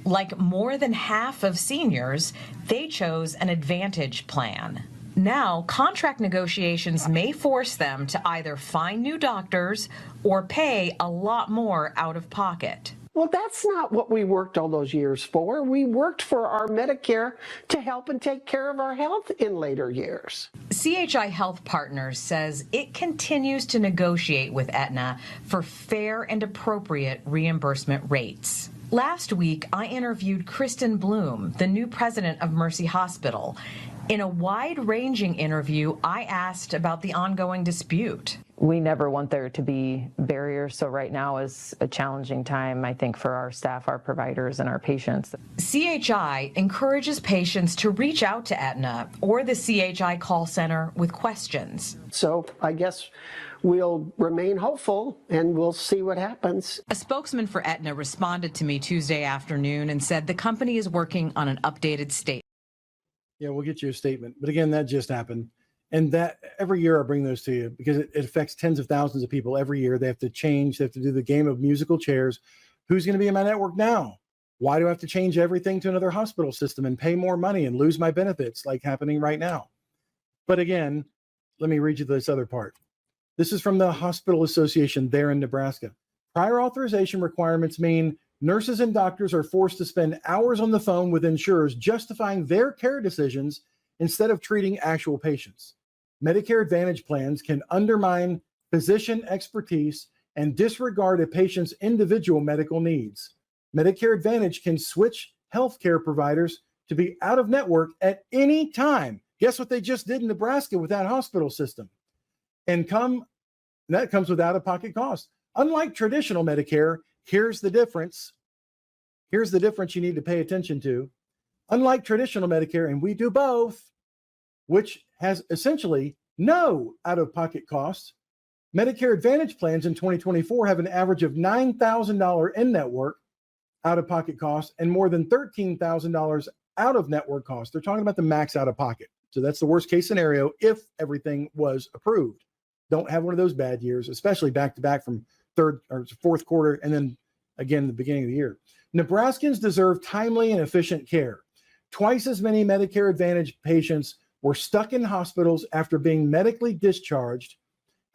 Like more than half of seniors, they chose an Advantage plan. Now, contract negotiations may force them to either find new doctors or pay a lot more out of pocket. Well, that's not what we worked all those years for. We worked for our Medicare to help and take care of our health in later years. CHI Health Partners says it continues to negotiate with Aetna for fair and appropriate reimbursement rates. Last week, I interviewed Kristen Bloom, the new president of Mercy Hospital. In a wide-ranging interview, I asked about the ongoing dispute. We never want there to be barriers, so right now is a challenging time, I think, for our staff, our providers, and our patients. CHI encourages patients to reach out to Aetna or the CHI call center with questions. So I guess we'll remain hopeful and we'll see what happens. A spokesman for Aetna responded to me Tuesday afternoon and said the company is working on an updated statement. Yeah, we'll get you a statement. But again, that just happened. And that every year I bring those to you because it affects tens of thousands of people every year. They have to change. They have to do the game of musical chairs. Who's going to be in my network now? Why do I have to change everything to another hospital system and pay more money and lose my benefits like happening right now? But again, let me read you this other part. This is from the Hospital Association there in Nebraska. Prior authorization requirements mean nurses and doctors are forced to spend hours on the phone with insurers justifying their care decisions instead of treating actual patients. Medicare Advantage plans can undermine physician expertise and disregard a patient's individual medical needs. Medicare Advantage can switch healthcare providers to be out of network at any time. Guess what they just did in Nebraska with that hospital system? And that comes with out-of-pocket costs. Unlike traditional Medicare, here's the difference. Here's the difference you need to pay attention to. Unlike traditional Medicare, and we do both, which has essentially no out-of-pocket costs, Medicare Advantage plans in 2024 have an average of $9,000 in-network out-of-pocket costs and more than $13,000 out-of-network costs. They're talking about the max out-of-pocket. So that's the worst case scenario if everything was approved. Don't have one of those bad years, especially back-to-back from third or fourth quarter and then again in the beginning of the year. Nebraskans deserve timely and efficient care. Twice as many Medicare Advantage patients were stuck in hospitals after being medically discharged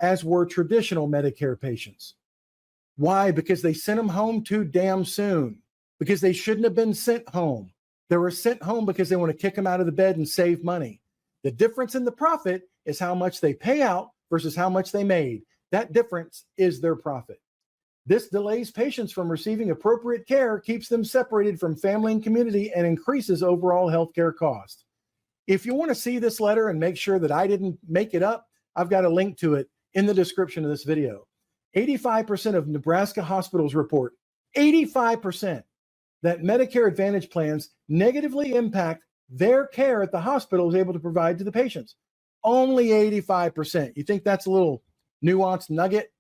as were traditional Medicare patients. Why? Because they sent them home too damn soon. Because they shouldn't have been sent home. They were sent home because they want to kick them out of the bed and save money. The difference in the profit is how much they pay out versus how much they made. That difference is their profit. This delays patients from receiving appropriate care, keeps them separated from family and community, and increases overall healthcare costs. If you want to see this letter and make sure that I didn't make it up, I've got a link to it in the description of this video. 85% of Nebraska hospitals report, 85%, that Medicare Advantage plans negatively impact their care at the hospital is able to provide to the patients. Only 85%. You think that's a little nuanced nugget?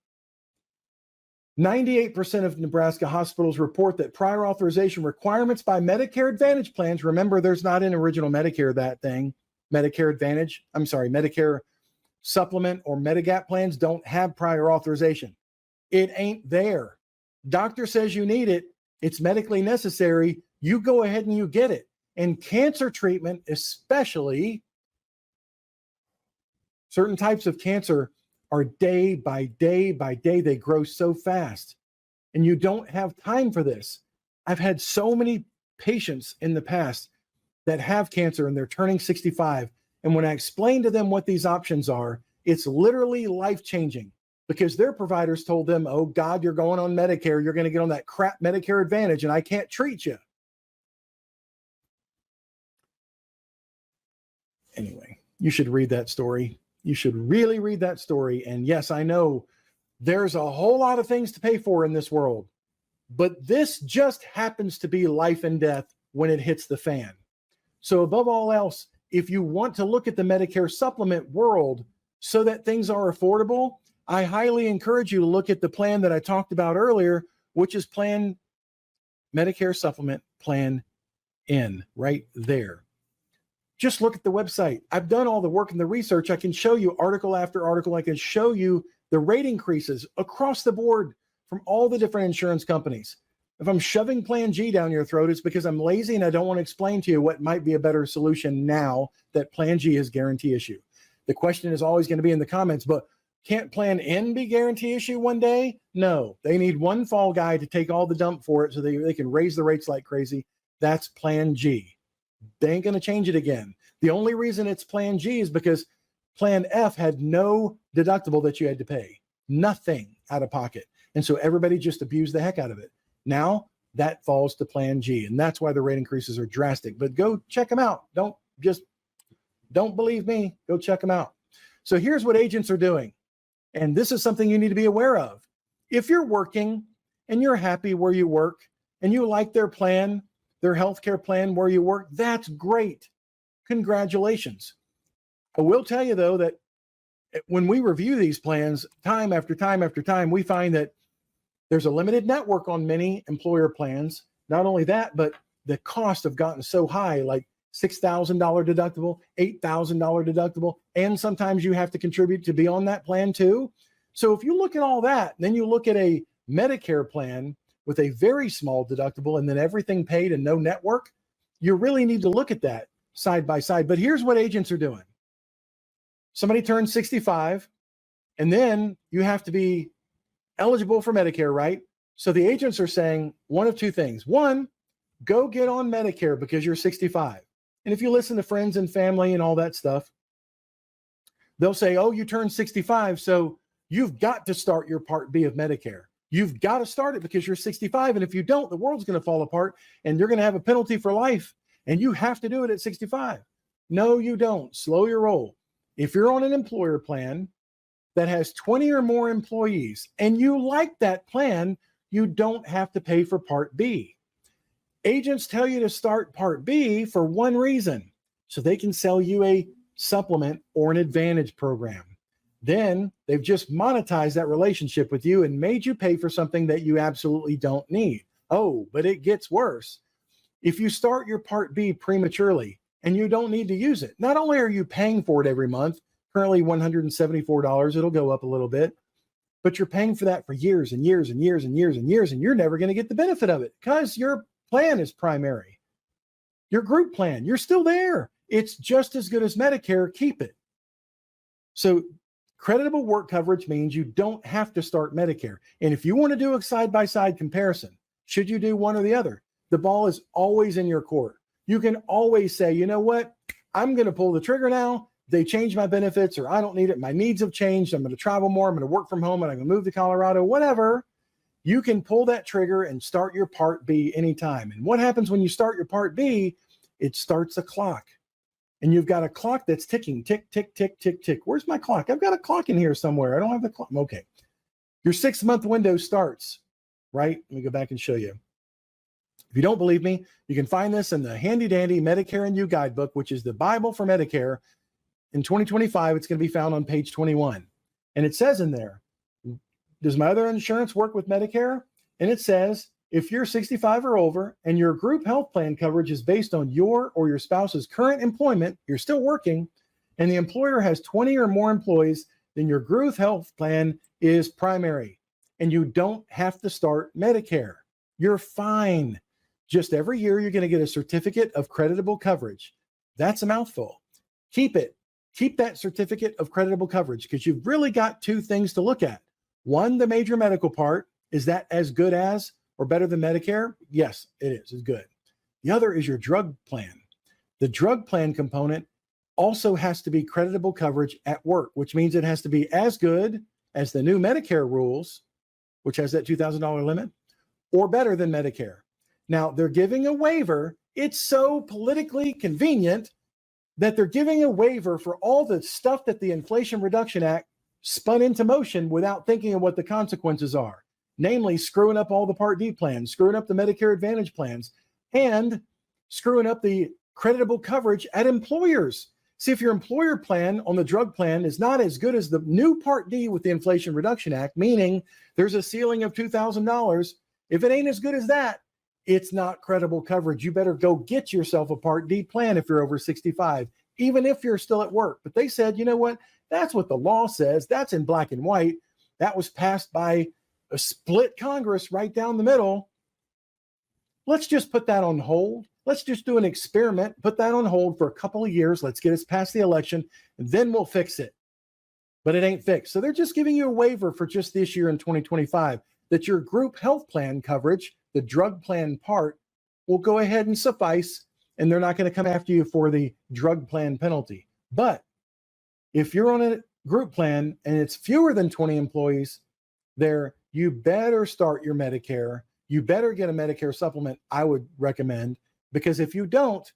98% of Nebraska hospitals report that prior authorization requirements by Medicare Advantage plans, remember there's not in original Medicare that thing, Medicare supplement or Medigap plans don't have prior authorization. It ain't there. Doctor says you need it. It's medically necessary. You go ahead and you get it. And cancer treatment, especially certain types of cancer, are day by day by day. They grow so fast. And you don't have time for this. I've had so many patients in the past that have cancer and they're turning 65. And when I explain to them what these options are, it's literally life-changing because their providers told them, oh God, you're going on Medicare. You're going to get on that crap Medicare Advantage and I can't treat you. Anyway, you should read that story. You should really read that story. And yes, I know there's a whole lot of things to pay for in this world, but this just happens to be life and death when it hits the fan. So above all else, if you want to look at the Medicare supplement world so that things are affordable, I highly encourage you to look at the plan that I talked about earlier, which is Plan Medicare Supplement Plan N right there. Just look at the website. I've done all the work and the research. I can show you article after article. I can show you the rate increases across the board from all the different insurance companies. If I'm shoving Plan G down your throat, it's because I'm lazy and I don't want to explain to you what might be a better solution now that Plan G is guarantee issue. The question is always going to be in the comments, but can't Plan N be guarantee issue one day? No, they need one fall guy to take all the dump for it so they can raise the rates like crazy. That's Plan G. They ain't going to change it again. The only reason it's Plan G is because Plan F had no deductible that you had to pay. Nothing out of pocket. And so everybody just abused the heck out of it. Now that falls to Plan G. And that's why the rate increases are drastic. But go check them out. Don't believe me. Go check them out. So here's what agents are doing. And this is something you need to be aware of. If you're working and you're happy where you work and you like their plan, their healthcare plan where you work, that's great. Congratulations. I will tell you, though, that when we review these plans time after time after time, we find that there's a limited network on many employer plans. Not only that, but the costs have gotten so high, like $6,000 deductible, $8,000 deductible, and sometimes you have to contribute to be on that plan too. So if you look at all that, then you look at a Medicare plan with a very small deductible and then everything paid and no network, you really need to look at that side by side. But here's what agents are doing. Somebody turns 65, and then you have to be eligible for Medicare, right? So the agents are saying one of two things. One, go get on Medicare because you're 65. And if you listen to friends and family and all that stuff, they'll say, oh, you turned 65, so you've got to start your Part B of Medicare. You've got to start it because you're 65. And if you don't, the world's going to fall apart and you're going to have a penalty for life. And you have to do it at 65. No, you don't. Slow your roll. If you're on an employer plan that has 20 or more employees and you like that plan, you don't have to pay for Part B. Agents tell you to start Part B for one reason, so they can sell you a supplement or an advantage program. Then they've just monetized that relationship with you and made you pay for something that you absolutely don't need. Oh, but it gets worse. If you start your Part B prematurely and you don't need to use it, not only are you paying for it every month, currently $174, it'll go up a little bit, but you're paying for that for years and years and years and years and years, and you're never going to get the benefit of it because your plan is primary. Your group plan, you're still there. It's just as good as Medicare. Keep it. So creditable work coverage means you don't have to start Medicare. And if you want to do a side-by-side comparison, should you do one or the other? The ball is always in your court. You can always say, you know what? I'm going to pull the trigger now. They changed my benefits, or I don't need it. My needs have changed. I'm going to travel more. I'm going to work from home, and I'm going to move to Colorado, whatever. You can pull that trigger and start your Part B anytime. And what happens when you start your Part B? It starts a clock. And you've got a clock that's ticking, tick, tick, tick, tick, tick. Where's my clock? I've got a clock in here somewhere. I don't have the clock. Okay. Your 6-month window starts, right? Let me go back and show you. If you don't believe me, you can find this in the handy dandy Medicare and You guidebook, which is the Bible for Medicare. In 2025, it's going to be found on page 21. And it says in there, does my other insurance work with Medicare? And it says, if you're 65 or over and your group health plan coverage is based on your or your spouse's current employment, you're still working, and the employer has 20 or more employees, then your group health plan is primary. And you don't have to start Medicare. You're fine. Just every year, you're going to get a certificate of creditable coverage. That's a mouthful. Keep it. Keep that certificate of creditable coverage because you've really got two things to look at. One, the major medical part. Is that as good as or better than Medicare? Yes, it is. It's good. The other is your drug plan. The drug plan component also has to be creditable coverage at work, which means it has to be as good as the new Medicare rules, which has that $2,000 limit, or better than Medicare. Now, they're giving a waiver. It's so politically convenient that they're giving a waiver for all the stuff that the Inflation Reduction Act spun into motion without thinking of what the consequences are, namely screwing up all the Part D plans, screwing up the Medicare Advantage plans, and screwing up the creditable coverage at employers. See, if your employer plan on the drug plan is not as good as the new Part D with the Inflation Reduction Act, meaning there's a ceiling of $2,000, if it ain't as good as that, it's not credible coverage. You better go get yourself a Part D plan if you're over 65, even if you're still at work. But they said, you know what? That's what the law says. That's in black and white. That was passed by a split Congress right down the middle. Let's just put that on hold. Let's just do an experiment, put that on hold for a couple of years. Let's get us past the election, and then we'll fix it. But it ain't fixed. So they're just giving you a waiver for just this year in 2025 that your group health plan coverage, the drug plan part, will go ahead and suffice, and they're not going to come after you for the drug plan penalty. But if you're on a group plan and it's fewer than 20 employees there, you better start your Medicare. You better get a Medicare supplement, I would recommend, because if you don't,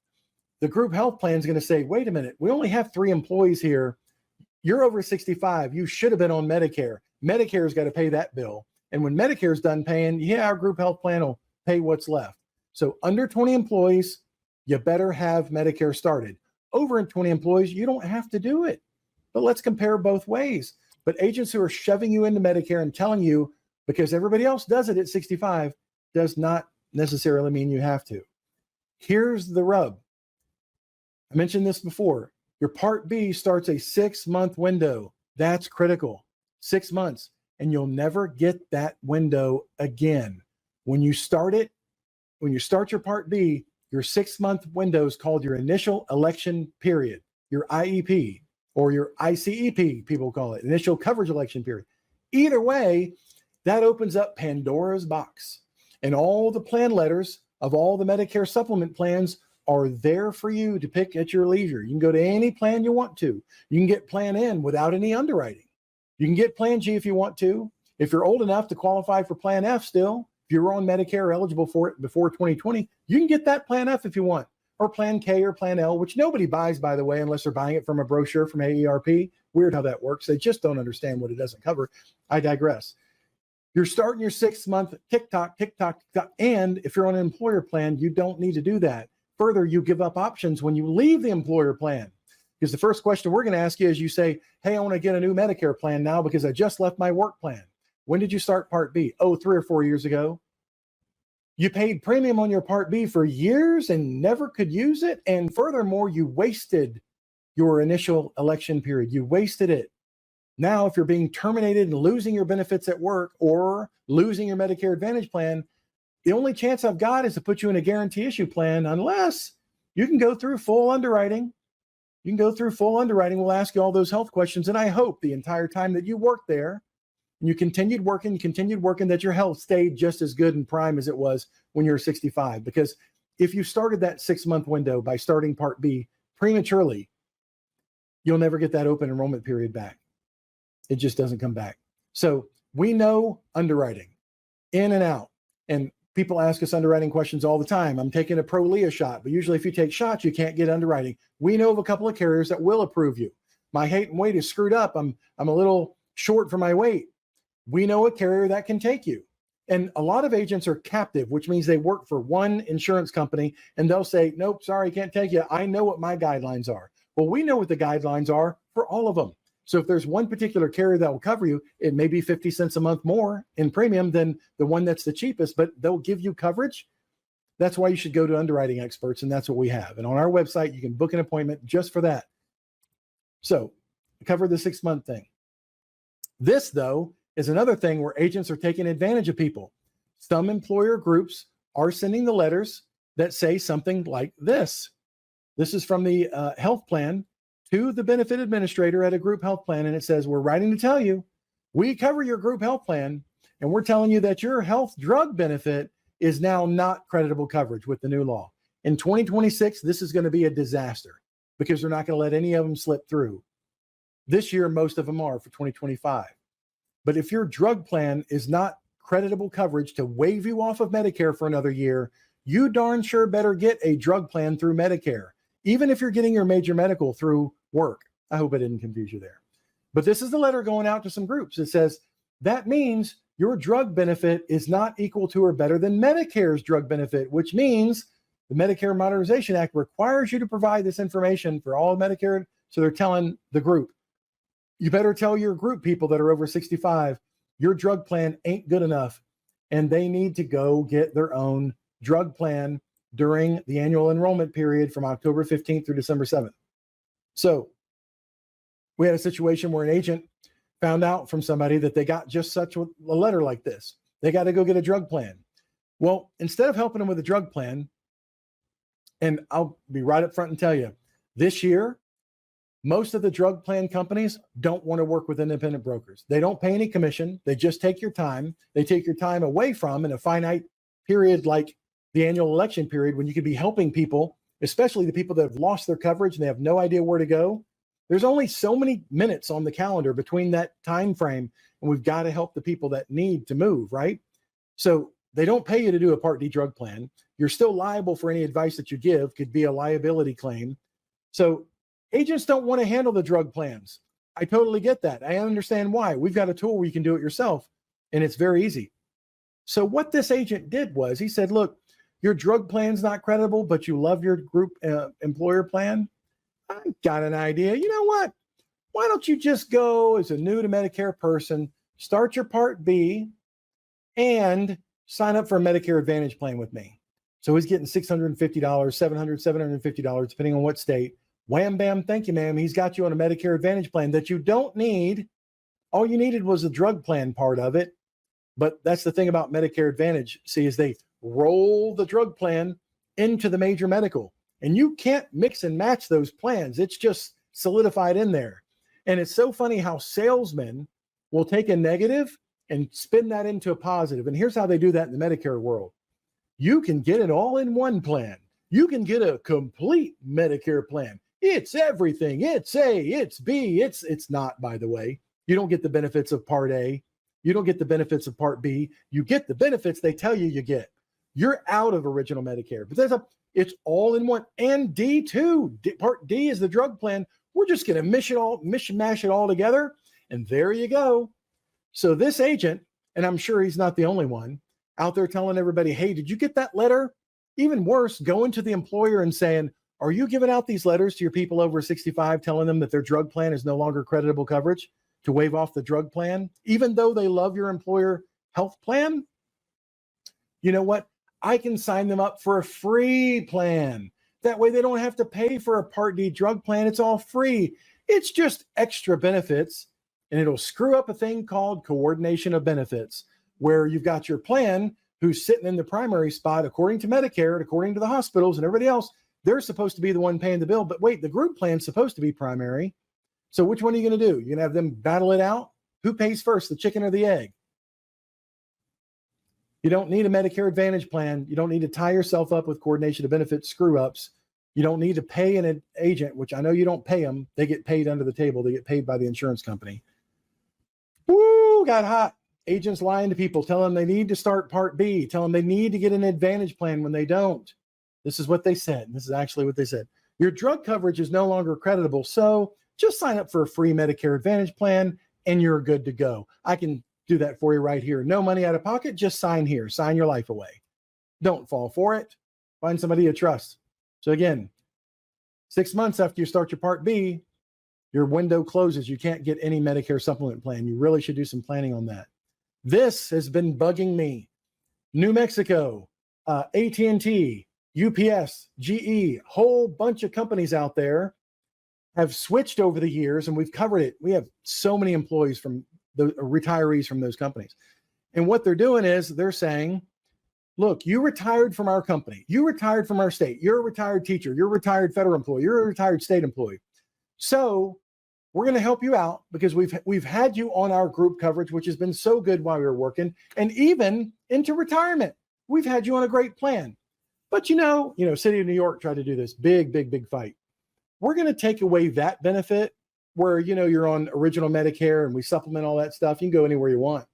the group health plan is going to say, wait a minute, we only have 3 employees here. You're over 65. You should have been on Medicare. Medicare's got to pay that bill. And when Medicare's done paying, yeah, our group health plan will pay what's left. So under 20 employees, you better have Medicare started. Over 20 employees, you don't have to do it. but let's compare both ways. But agents who are shoving you into Medicare and telling you because everybody else does it at 65 does not necessarily mean you have to. Here's the rub. I mentioned this before. Your Part B starts a 6-month window. That's critical. 6 months, and you'll never get that window again. When you start it, when you start your Part B, your 6-month window is called your initial election period, your IEP, or your ICEP, people call it, initial coverage election period. Either way, that opens up Pandora's box. And all the plan letters of all the Medicare supplement plans are there for you to pick at your leisure. You can go to any plan you want to. You can get Plan N without any underwriting. You can get Plan G if you want to. If you're old enough to qualify for Plan F still, if you're on Medicare eligible for it before 2020, you can get that Plan F if you want, or Plan K or Plan L, which nobody buys, by the way, unless they're buying it from a brochure from AARP. Weird how that works. They just don't understand what it doesn't cover. I digress. You're starting your 6-month tick-tock, tick-tock, tick-tock, and if you're on an employer plan, you don't need to do that. Further, you give up options when you leave the employer plan. Because the first question we're going to ask you is you say, hey, I want to get a new Medicare plan now because I just left my work plan. When did you start Part B? Oh, 3 or 4 years ago. You paid premium on your Part B for years and never could use it. And furthermore, you wasted your initial election period. You wasted it. Now, if you're being terminated and losing your benefits at work or losing your Medicare Advantage plan, the only chance I've got is to put you in a guarantee issue plan unless you can go through full underwriting. You can go through full underwriting. We'll ask you all those health questions. And I hope the entire time that you worked there and you continued working, that your health stayed just as good and prime as it was when you were 65. Because if you started that 6-month window by starting Part B prematurely, you'll never get that open enrollment period back. It just doesn't come back. So we know underwriting in and out. And people ask us underwriting questions all the time. I'm taking a Prolia shot, but usually if you take shots, you can't get underwriting. We know of a couple of carriers that will approve you. My height and weight is screwed up. I'm a little short for my weight. We know a carrier that can take you. And a lot of agents are captive, which means they work for one insurance company and they'll say, nope, sorry, can't take you. I know what my guidelines are. Well, we know what the guidelines are for all of them. So if there's one particular carrier that will cover you, it may be 50 cents a month more in premium than the one that's the cheapest, but they'll give you coverage. That's why you should go to underwriting experts, and that's what we have. And on our website, you can book an appointment just for that. So cover the 6-month thing. This, though, is another thing where agents are taking advantage of people. Some employer groups are sending the letters that say something like this. This is from the health plan to the benefit administrator at a group health plan. And it says, we're writing to tell you, we cover your group health plan. And we're telling you that your health drug benefit is now not creditable coverage with the new law. In 2026, this is going to be a disaster because they're not going to let any of them slip through. This year, most of them are for 2025. But if your drug plan is not creditable coverage to waive you off of Medicare for another year, you darn sure better get a drug plan through Medicare, even if you're getting your major medical through work. I hope I didn't confuse you there. But this is the letter going out to some groups. It says, that means your drug benefit is not equal to or better than Medicare's drug benefit, which means the Medicare Modernization Act requires you to provide this information for all Medicare. So they're telling the group, you better tell your group people that are over 65, your drug plan ain't good enough, and they need to go get their own drug plan during the annual enrollment period from October 15th through December 7th. So we had a situation where an agent found out from somebody that they got just such a letter like this. They got to go get a drug plan. Well, instead of helping them with a drug plan, and I'll be right up front and tell you, this year, most of the drug plan companies don't want to work with independent brokers. They don't pay any commission. They just take your time. They take your time away from in a finite period like the annual election period when you could be helping people, especially the people that have lost their coverage and they have no idea where to go. There's only so many minutes on the calendar between that time frame, and we've got to help the people that need to move, right? So they don't pay you to do a Part D drug plan. You're still liable for any advice that you give, could be a liability claim. So agents don't want to handle the drug plans. I totally get that. I understand why. We've got a tool where you can do it yourself, and it's very easy. So what this agent did was he said, look, your drug plan's not credible, but you love your group employer plan. I got an idea. You know what? why don't you just go as a new to Medicare person, start your Part B, and sign up for a Medicare Advantage plan with me. So he's getting $650, $700, $750, depending on what state. Wham, bam, thank you, ma'am. He's got you on a Medicare Advantage plan that you don't need. All you needed was the drug plan part of it. But that's the thing about Medicare Advantage, see, is they roll the drug plan into the major medical. And you can't mix and match those plans. It's just solidified in there. And it's so funny how salesmen will take a negative and spin that into a positive. And here's how they do that in the Medicare world. You can get it all in one plan. You can get a complete Medicare plan. It's everything. It's A, it's B, it's not, by the way. You don't get the benefits of Part A. You don't get the benefits of Part B. You get the benefits they tell you get. You're out of original Medicare. But it's all in one. And D too. Part D is the drug plan. We're just going to mash it all together. And there you go. So this agent, and I'm sure he's not the only one, out there telling everybody, hey, did you get that letter? Even worse, going to the employer and saying, are you giving out these letters to your people over 65 telling them that their drug plan is no longer creditable coverage to waive off the drug plan, even though they love your employer health plan? You know what? I can sign them up for a free plan. That way they don't have to pay for a Part D drug plan. It's all free. It's just extra benefits, and it'll screw up a thing called coordination of benefits, where you've got your plan who's sitting in the primary spot according to Medicare and according to the hospitals and everybody else. They're supposed to be the one paying the bill, but wait, the group plan's supposed to be primary. So which one are you going to do? You're going to have them battle it out? Who pays first, the chicken or the egg? You don't need a Medicare Advantage plan. You don't need to tie yourself up with coordination of benefits screw-ups. You don't need to pay an agent, which I know you don't pay them. They get paid under the table. They get paid by the insurance company. Woo, got hot. Agents lying to people, telling them they need to start Part B, telling them they need to get an Advantage plan when they don't. This is what they said. This is actually what they said. Your drug coverage is no longer creditable, so just sign up for a free Medicare Advantage plan and you're good to go. I can do that for you right here. No money out of pocket, just sign here. Sign your life away. Don't fall for it. Find somebody you trust. So again, 6 months after you start your Part B, your window closes. You can't get any Medicare supplement plan. You really should do some planning on that. This has been bugging me. New Mexico, AT&T, UPS, GE, whole bunch of companies out there have switched over the years, and we've covered it. We have so many employees from the retirees from those companies. And what they're doing is they're saying, look, you retired from our company. You retired from our state. You're a retired teacher. You're a retired federal employee. You're a retired state employee. So we're going to help you out because we've had you on our group coverage, which has been so good while we were working, and even into retirement. We've had you on a great plan. But you know, City of New York tried to do this big fight. We're going to take away that benefit where, you're on original Medicare and we supplement all that stuff. You can go anywhere you want.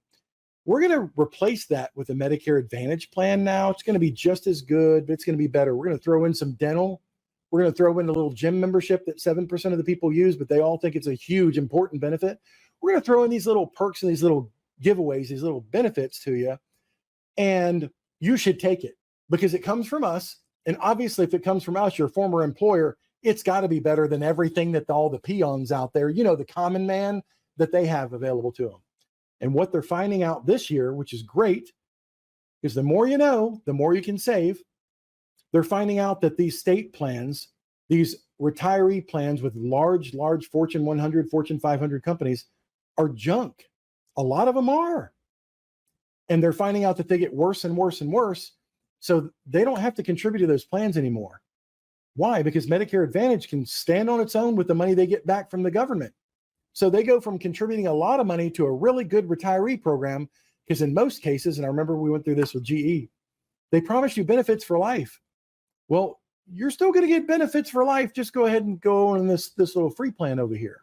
We're going to replace that with a Medicare Advantage plan now. It's going to be just as good, but it's going to be better. We're going to throw in some dental. We're going to throw in a little gym membership that 7% of the people use, but they all think it's a huge, important benefit. We're going to throw in these little perks and these little giveaways, these little benefits to you. And you should take it because it comes from us. And obviously, if it comes from us, your former employer, it's got to be better than everything that all the peons out there, the common man that they have available to them. And what they're finding out this year, which is great, is the more you know, the more you can save. They're finding out that these state plans, these retiree plans with large Fortune 100, Fortune 500 companies are junk. A lot of them are. And they're finding out that they get worse and worse and worse. So they don't have to contribute to those plans anymore. Why? Because Medicare Advantage can stand on its own with the money they get back from the government. So they go from contributing a lot of money to a really good retiree program, because in most cases, and I remember we went through this with GE, they promise you benefits for life. Well, you're still going to get benefits for life. Just go ahead and go on this little free plan over here.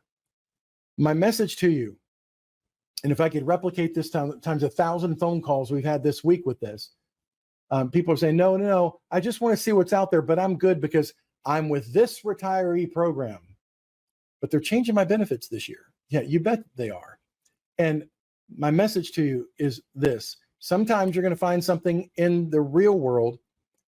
My message to you, and if I could replicate this times 1,000 phone calls we've had this week with this, people are saying, no, I just want to see what's out there, but I'm good because I'm with this retiree program. But they're changing my benefits this year. Yeah, you bet they are. And my message to you is this. Sometimes you're going to find something in the real world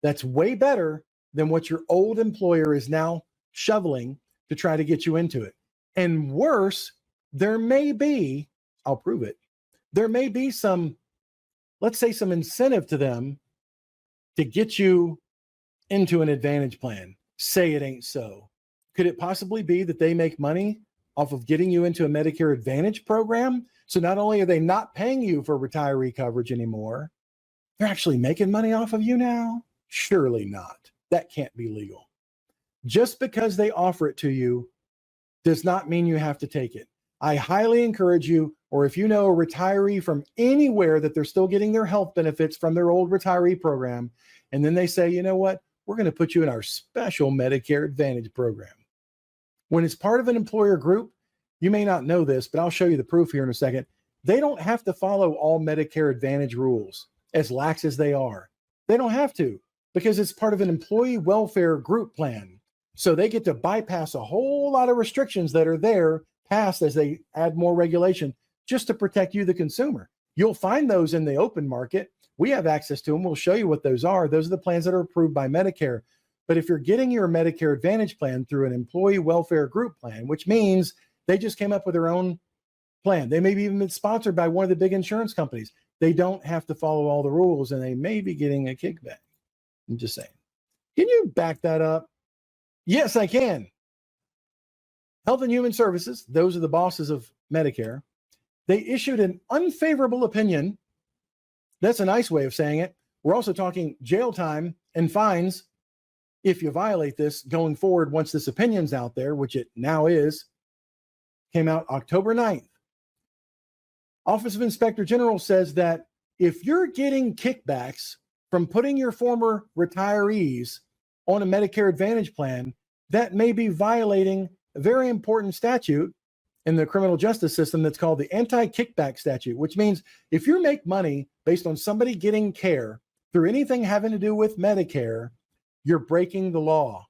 that's way better than what your old employer is now shoveling to try to get you into it. And worse, there may be, I'll prove it, there may be some, let's say, some incentive to them to get you into an Advantage plan. Say it ain't so. Could it possibly be that they make money off of getting you into a Medicare Advantage program? So not only are they not paying you for retiree coverage anymore, they're actually making money off of you now? Surely not. That can't be legal. Just because they offer it to you does not mean you have to take it. I highly encourage you, or if you know a retiree from anywhere that they're still getting their health benefits from their old retiree program, and then they say, you know what, we're going to put you in our special Medicare Advantage program. When it's part of an employer group, you may not know this, but I'll show you the proof here in a second. They don't have to follow all Medicare Advantage rules, as lax as they are. They don't have to, because it's part of an employee welfare group plan. So they get to bypass a whole lot of restrictions that are there passed as they add more regulation just to protect you, the consumer. You'll find those in the open market. We have access to them. We'll show you what those are. Those are the plans that are approved by Medicare. But if you're getting your Medicare Advantage plan through an employee welfare group plan, which means they just came up with their own plan. They may be even been sponsored by one of the big insurance companies. They don't have to follow all the rules, and they may be getting a kickback. I'm just saying. Can you back that up? Yes, I can. Health and Human Services, those are the bosses of Medicare, they issued an unfavorable opinion. That's a nice way of saying it. We're also talking jail time and fines if you violate this going forward once this opinion's out there, which it now is. Came out October 9th. Office of Inspector General says that if you're getting kickbacks from putting your former retirees on a Medicare Advantage plan, that may be violating a very important statute in the criminal justice system that's called the anti-kickback statute, which means if you make money based on somebody getting care through anything having to do with Medicare, you're breaking the law.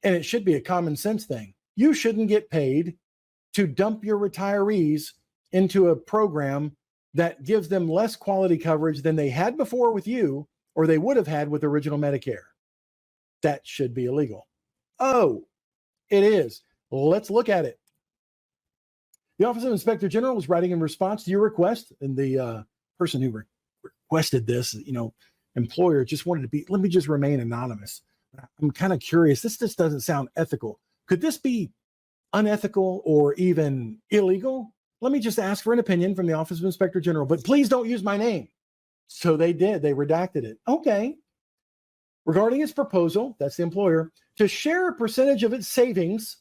And it should be a common sense thing. You shouldn't get paid to dump your retirees into a program that gives them less quality coverage than they had before with you, or they would have had with original Medicare. That should be illegal. Oh, it is. Let's look at it. The Office of Inspector General is writing in response to your request, and the person who requested this, employer just wanted to be, let me just remain anonymous. I'm kind of curious. This just doesn't sound ethical. Could this be unethical or even illegal? Let me just ask for an opinion from the Office of Inspector General, but please don't use my name. So they did. They redacted it. Okay. Regarding its proposal, that's the employer, to share a percentage of its savings.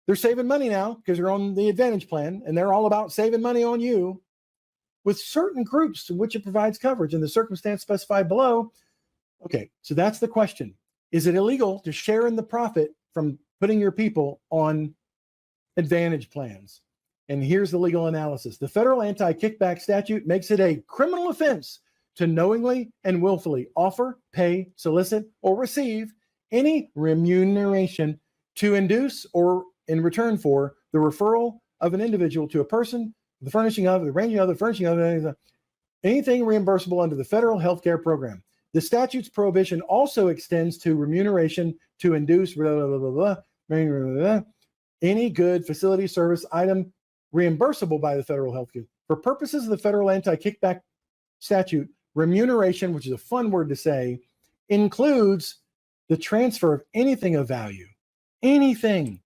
They're saving money now because they're on the Advantage plan, and they're all about saving money on you with certain groups to which it provides coverage in the circumstance specified below. Okay, so that's the question. Is it illegal to share in the profit from putting your people on Advantage plans? And here's the legal analysis. The federal anti-kickback statute makes it a criminal offense to knowingly and willfully offer, pay, solicit, or receive any remuneration to induce or in return for the referral of an individual to a person, the furnishing of, the arranging of, the furnishing of, anything reimbursable under the federal health care program. The statute's prohibition also extends to remuneration to induce any good, facility, service, item reimbursable by the federal health care. For purposes of the federal anti-kickback statute, remuneration, which is a fun word to say, includes the transfer of anything of value. Anything.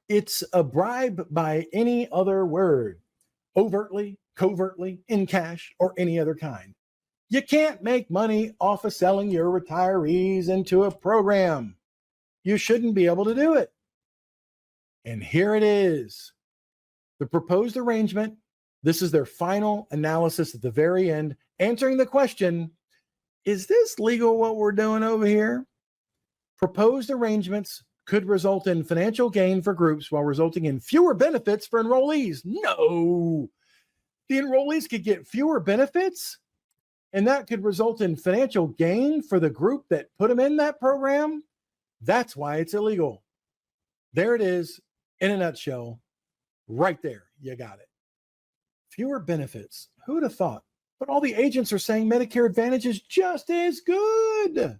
It's a bribe by any other word, overtly, covertly, in cash, or any other kind. You can't make money off of selling your retirees into a program. You shouldn't be able to do it. And here it is. The proposed arrangement, this is their final analysis at the very end, answering the question, is this legal what we're doing over here? Proposed arrangements could result in financial gain for groups while resulting in fewer benefits for enrollees. No, the enrollees could get fewer benefits, and that could result in financial gain for the group that put them in that program. That's why it's illegal. There it is in a nutshell. Right there, you got it. Fewer benefits. Who would have thought? But all the agents are saying Medicare Advantage is just as good.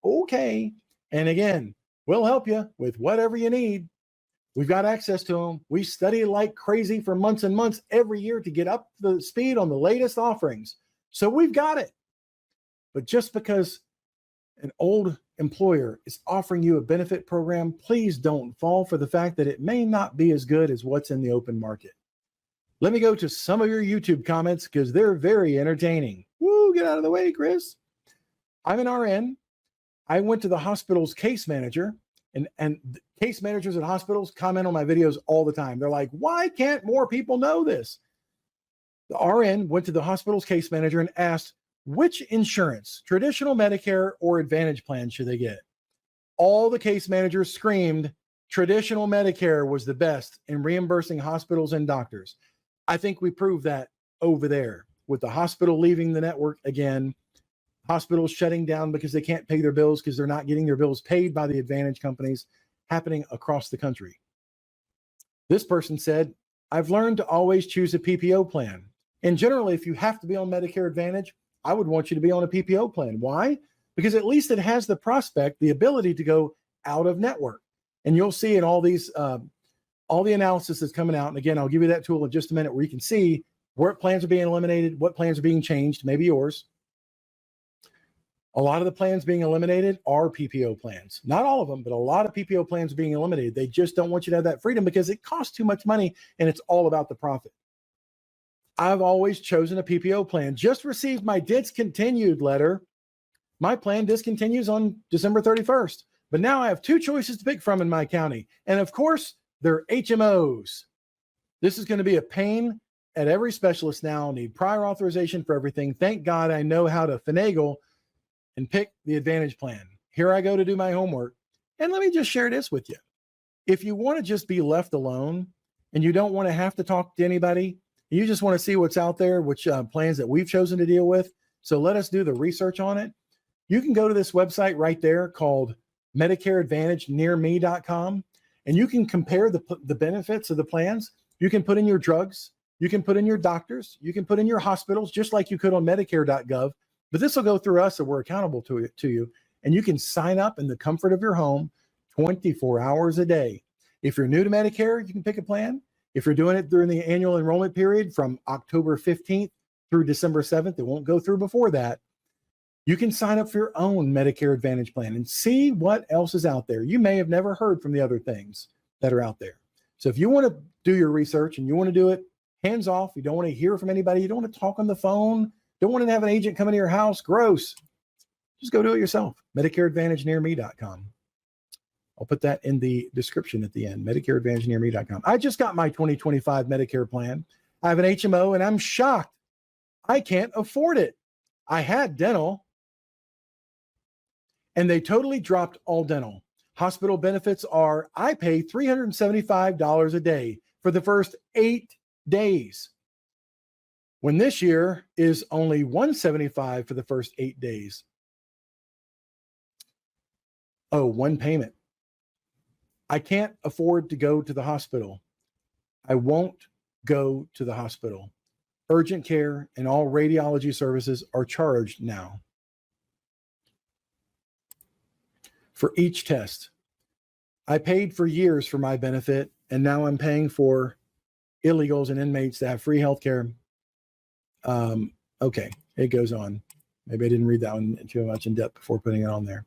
Okay. And again, we'll help you with whatever you need. We've got access to them. We study like crazy for months and months every year to get up to speed on the latest offerings. So we've got it. But just because an old employer is offering you a benefit program, please don't fall for the fact that it may not be as good as what's in the open market. Let me go to some of your YouTube comments because they're very entertaining. Woo, get out of the way, Chris. I'm an RN. I went to the hospital's case manager, and case managers at hospitals comment on my videos all the time. They're like, why can't more people know this? The RN went to the hospital's case manager and asked, which insurance, traditional Medicare or Advantage plan should they get? All the case managers screamed traditional Medicare was the best in reimbursing hospitals and doctors. I think we proved that over there with the hospital leaving the network again, hospitals shutting down because they can't pay their bills because they're not getting their bills paid by the Advantage companies, happening across the country. This person said, I've learned to always choose a PPO plan. And generally, if you have to be on Medicare Advantage, I would want you to be on a PPO plan. Why? Because at least it has the prospect, the ability to go out of network. And you'll see in all these, all the analysis that's coming out. And again, I'll give you that tool in just a minute where you can see what plans are being eliminated, what plans are being changed, maybe yours. A lot of the plans being eliminated are PPO plans. Not all of them, but a lot of PPO plans are being eliminated. They just don't want you to have that freedom because it costs too much money and it's all about the profit. I've always chosen a PPO plan. Just received my discontinued letter. My plan discontinues on December 31st. But now I have two choices to pick from in my county. And of course, they're HMOs. This is going to be a pain at every specialist now. Need prior authorization for everything. Thank God I know how to finagle and pick the Advantage plan. Here I go to do my homework. And let me just share this with you. If you want to just be left alone and you don't want to have to talk to anybody, you just want to see what's out there, which plans that we've chosen to deal with. So let us do the research on it. You can go to this website right there called Medicare Advantage 𝗫𝗎𝗄.com, and you can compare the benefits of the plans. You can put in your drugs. You can put in your doctors. You can put in your hospitals, just like you could on Medicare.gov. But this will go through us, so we're accountable to you. And you can sign up in the comfort of your home 24 hours a day. If you're new to Medicare, you can pick a plan. If you're doing it during the annual enrollment period from October 15th through December 7th, it won't go through before that. You can sign up for your own Medicare Advantage plan and see what else is out there. You may have never heard from the other things that are out there. So if you want to do your research and you want to do it hands off, you don't want to hear from anybody, you don't want to talk on the phone, don't want to have an agent come into your house, gross. Just go do it yourself. Medicare Advantage 𝗫𝗎𝗄.com. I'll put that in the description at the end, Medicare Advantage 𝗫𝗎𝗄.com. I just got my 2025 Medicare plan. I have an HMO and I'm shocked. I can't afford it. I had dental and they totally dropped all dental. Hospital benefits are, I pay $375 a day for the first 8 days. When this year is only $175 for the first 8 days. Oh, one payment. I can't afford to go to the hospital. I won't go to the hospital. Urgent care and all radiology services are charged now for each test. I paid for years for my benefit, and now I'm paying for illegals and inmates to have free health care. Okay, it goes on. Maybe I didn't read that one too much in depth before putting it on there.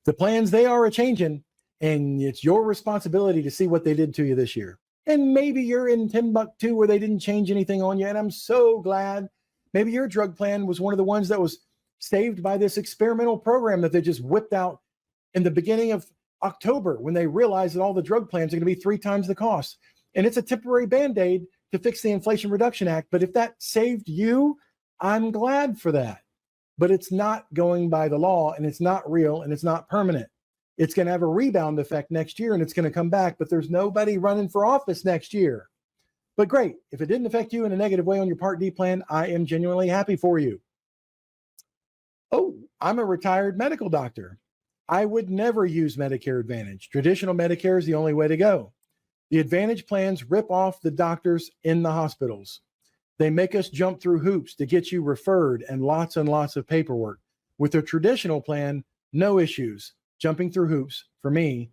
The plans, they are a-changing, and it's your responsibility to see what they did to you this year. And maybe you're in Timbuktu where they didn't change anything on you, and I'm so glad. Maybe your drug plan was one of the ones that was saved by this experimental program that they just whipped out in the beginning of October when they realized that all the drug plans are going to be 3 times the cost. And it's a temporary Band-Aid to fix the Inflation Reduction Act. But if that saved you, I'm glad for that. But it's not going by the law, and it's not real, and it's not permanent. It's going to have a rebound effect next year, and it's going to come back, but there's nobody running for office next year. But great, if it didn't affect you in a negative way on your Part D plan, I am genuinely happy for you. Oh, I'm a retired medical doctor. I would never use Medicare Advantage. Traditional Medicare is the only way to go. The Advantage plans rip off the doctors in the hospitals. They make us jump through hoops to get you referred and lots of paperwork. With a traditional plan, no issues jumping through hoops for me,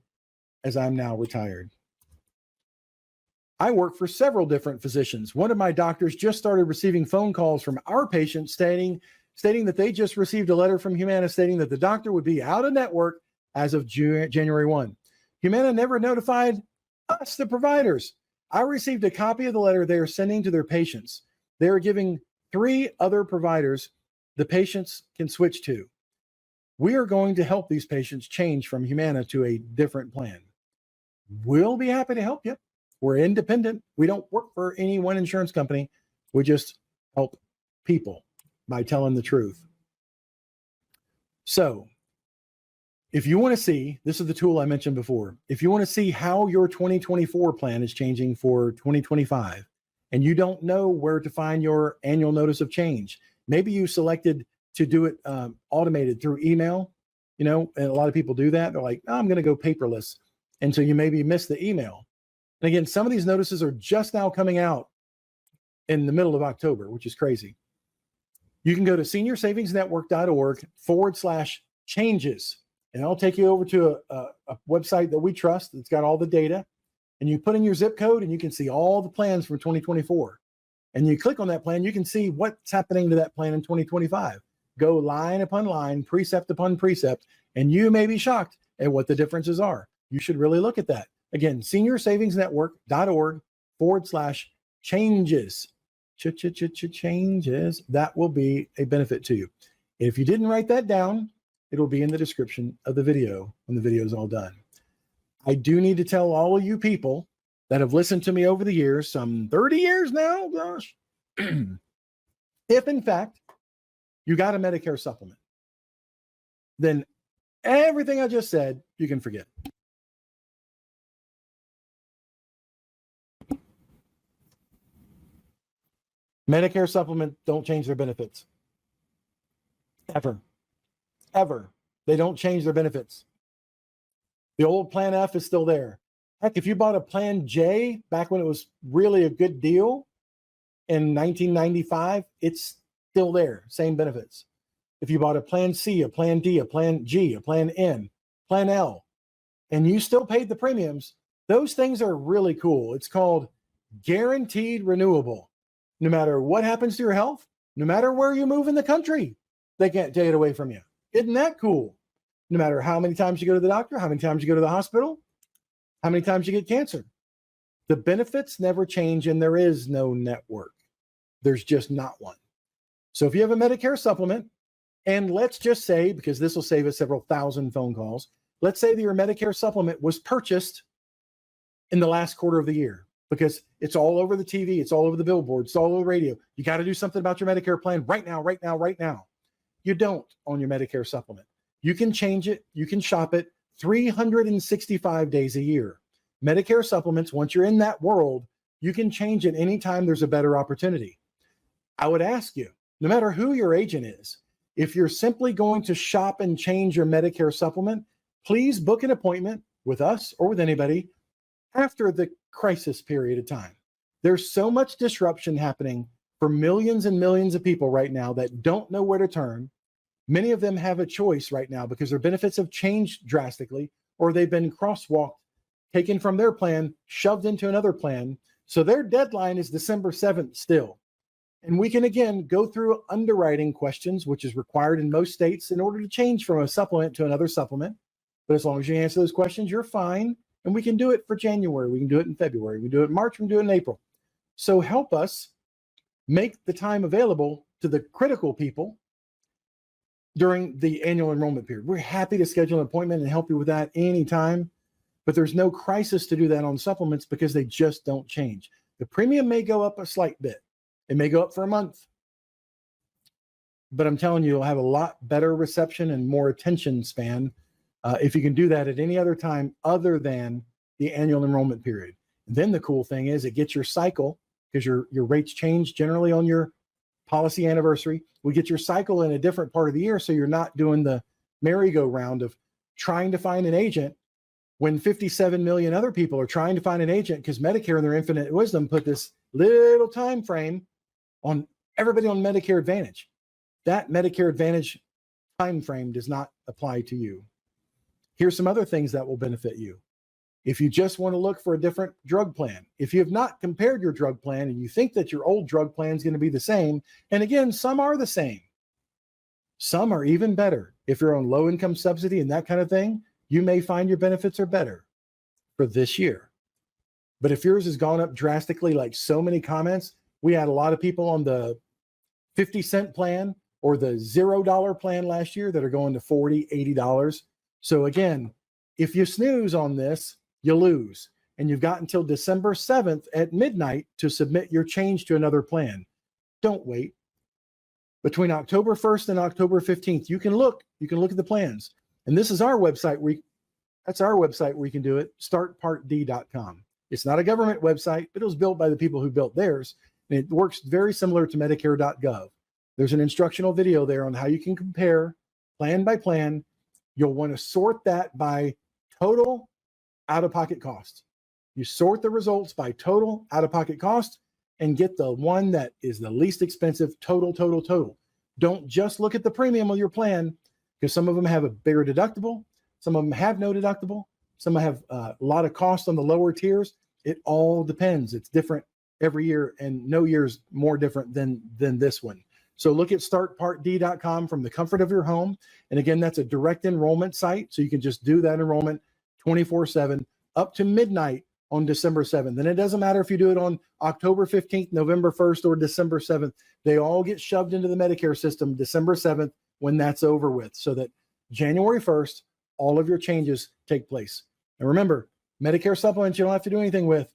as I'm now retired. I work for several different physicians. One of my doctors just started receiving phone calls from our patients stating that they just received a letter from Humana stating that the doctor would be out of network as of January 1. Humana never notified us, the providers. I received a copy of the letter they are sending to their patients. They are giving 3 other providers the patients can switch to. We are going to help these patients change from Humana to a different plan. We'll be happy to help you. We're independent. We don't work for any one insurance company. We just help people by telling the truth. So if you want to see, this is the tool I mentioned before. If you want to see how your 2024 plan is changing for 2025, and you don't know where to find your annual notice of change, maybe you selected to do it automated through email, and a lot of people do that. They're like, oh, I'm going to go paperless. And so you maybe miss the email. And again, some of these notices are just now coming out in the middle of October, which is crazy. You can go to seniorsavingsnetwork.org/changes, and I'll take you over to a website that we trust that's got all the data. And you put in your zip code and you can see all the plans for 2024. And you click on that plan, you can see what's happening to that plan in 2025. Go line upon line, precept upon precept, and you may be shocked at what the differences are. You should really look at that. Again, seniorsavingsnetwork.org/changes. Changes. That will be a benefit to you. If you didn't write that down, it will be in the description of the video when the video is all done. I do need to tell all of you people that have listened to me over the years, some 30 years now, gosh, if in fact you got a Medicare supplement, then everything I just said, you can forget. Medicare supplement don't change their benefits. Ever. Ever. They don't change their benefits. The old Plan F is still there. Heck, if you bought a Plan J back when it was really a good deal in 1995, it's still there. Same benefits. If you bought a Plan C, a Plan D, a Plan G, a Plan N, Plan L, and you still paid the premiums, those things are really cool. It's called guaranteed renewable. No matter what happens to your health, no matter where you move in the country, they can't take it away from you. Isn't that cool? No matter how many times you go to the doctor, how many times you go to the hospital, how many times you get cancer. The benefits never change, and there is no network. There's just not one. So if you have a Medicare supplement, and let's just say, because this will save us several thousand phone calls, let's say that your Medicare supplement was purchased in the last quarter of the year, because it's all over the TV, it's all over the billboards, it's all over the radio. You got to do something about your Medicare plan right now, right now, right now. You don't own your Medicare supplement. You can change it, you can shop it 365 days a year. Medicare supplements, once you're in that world, you can change it anytime there's a better opportunity. I would ask you, no matter who your agent is, if you're simply going to shop and change your Medicare supplement, please book an appointment with us or with anybody after the crisis period of time. There's so much disruption happening for millions and millions of people right now that don't know where to turn. Many of them have a choice right now because their benefits have changed drastically, or they've been crosswalked, taken from their plan, shoved into another plan. So their deadline is December 7th still. And we can again go through underwriting questions, which is required in most states in order to change from a supplement to another supplement. But as long as you answer those questions, you're fine. And we can do it for January. We can do it in February. We can do it in March. We can do it in April. So help us make the time available to the critical people during the annual enrollment period. We're happy to schedule an appointment and help you with that anytime, but there's no crisis to do that on supplements because they just don't change. The premium may go up a slight bit. It may go up for a month, but I'm telling you, you'll have a lot better reception and more attention span if you can do that at any other time other than the annual enrollment period. And then the cool thing is it gets your cycle, because your rates change generally on your policy anniversary. We get your cycle in a different part of the year, so you're not doing the merry-go-round of trying to find an agent when 57 million other people are trying to find an agent, because Medicare in their infinite wisdom put this little time frame on everybody on Medicare Advantage. That Medicare Advantage time frame does not apply to you. Here's some other things that will benefit you. If you just want to look for a different drug plan, if you have not compared your drug plan and you think that your old drug plan is going to be the same, and again, some are the same, some are even better. If you're on low income subsidy and that kind of thing, you may find your benefits are better for this year. But if yours has gone up drastically, like so many comments, we had a lot of people on the 50-cent plan or the $0 plan last year that are going to $40, $80. So again, if you snooze on this, you lose. And you've got until December 7th at midnight to submit your change to another plan. Don't wait. Between October 1st and October 15th, you can look at the plans. And this is our website. That's our website where you can do it, startpartd.com. It's not a government website, but it was built by the people who built theirs. And it works very similar to Medicare.gov. There's an instructional video there on how you can compare plan by plan. You'll want to sort that by total out-of-pocket cost. You sort the results by total out-of-pocket cost and get the one that is the least expensive total. Don't just look at the premium of your plan, because some of them have a bigger deductible. Some of them have no deductible. Some have a lot of cost on the lower tiers. It all depends. It's different every year, and no year's more different than this one. So look at startpartd.com from the comfort of your home. And again, that's a direct enrollment site. So you can just do that enrollment 24/7 up to midnight on December 7th. And it doesn't matter if you do it on October 15th, November 1st, or December 7th. They all get shoved into the Medicare system December 7th when that's over with, so that January 1st, all of your changes take place. And remember, Medicare supplements you don't have to do anything with.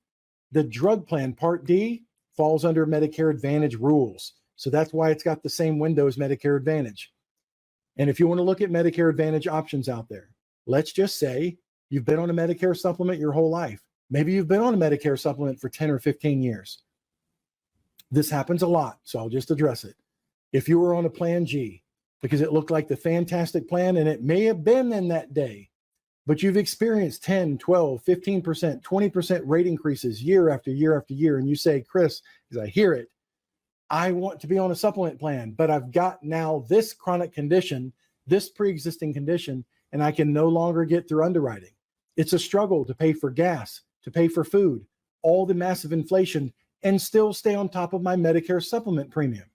The drug plan, Part D, falls under Medicare Advantage rules. So that's why it's got the same window as Medicare Advantage. And if you want to look at Medicare Advantage options out there, let's just say you've been on a Medicare supplement your whole life. Maybe you've been on a Medicare supplement for 10 or 15 years. This happens a lot, so I'll just address it. If you were on a Plan G, because it looked like the fantastic plan, and it may have been in that day, but you've experienced 10, 12, 15%, 20% rate increases year after year after year, and you say, Chris, as I hear it, I want to be on a supplement plan, but I've got now this chronic condition, this pre-existing condition, and I can no longer get through underwriting. It's a struggle to pay for gas, to pay for food, all the massive inflation, and still stay on top of my Medicare supplement premium.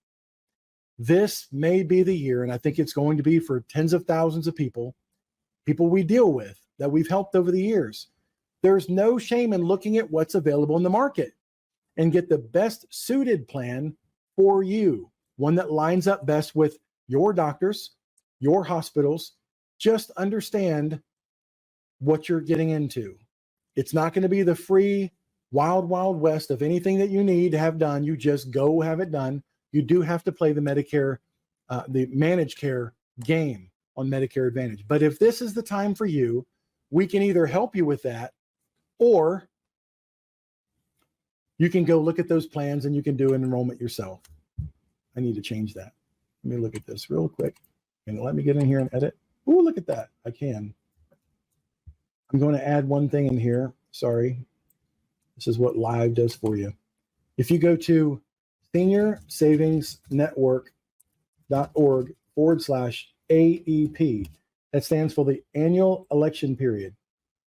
This may be the year, and I think it's going to be for tens of thousands of people we deal with that we've helped over the years. There's no shame in looking at what's available in the market and get the best suited plan for you, one that lines up best with your doctors, your hospitals. Just understand what you're getting into. It's not going to be the free wild, wild west of anything that you need to have done. You just go have it done. You do have to play the Medicare, the managed care game on Medicare Advantage. But if this is the time for you, we can either help you with that, or you can go look at those plans and you can do an enrollment yourself. I need to change that. Let me look at this real quick. And let me get in here and edit. Oh, look at that. I can. I'm going to add one thing in here. Sorry. This is what Live does for you. If you go to seniorsavingsnetwork.org/AEP, that stands for the annual election period.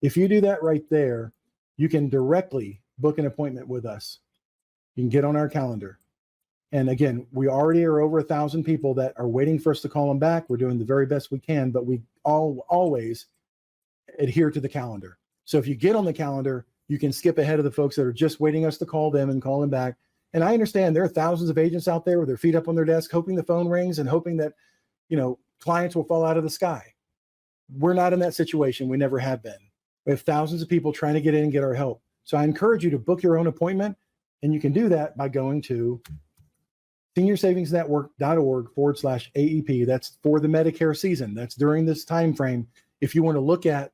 If you do that right there, you can directly book an appointment with us. You can get on our calendar. And again, we already are over 1,000 people that are waiting for us to call them back. We're doing the very best we can, but we always adhere to the calendar. So if you get on the calendar, you can skip ahead of the folks that are just waiting us to call them and call them back. And I understand there are thousands of agents out there with their feet up on their desk, hoping the phone rings and hoping that, clients will fall out of the sky. We're not in that situation. We never have been. We have thousands of people trying to get in and get our help. So I encourage you to book your own appointment, and you can do that by going to seniorsavingsnetwork.org/AEP. That's for the Medicare season. That's during this time frame. If you want to look at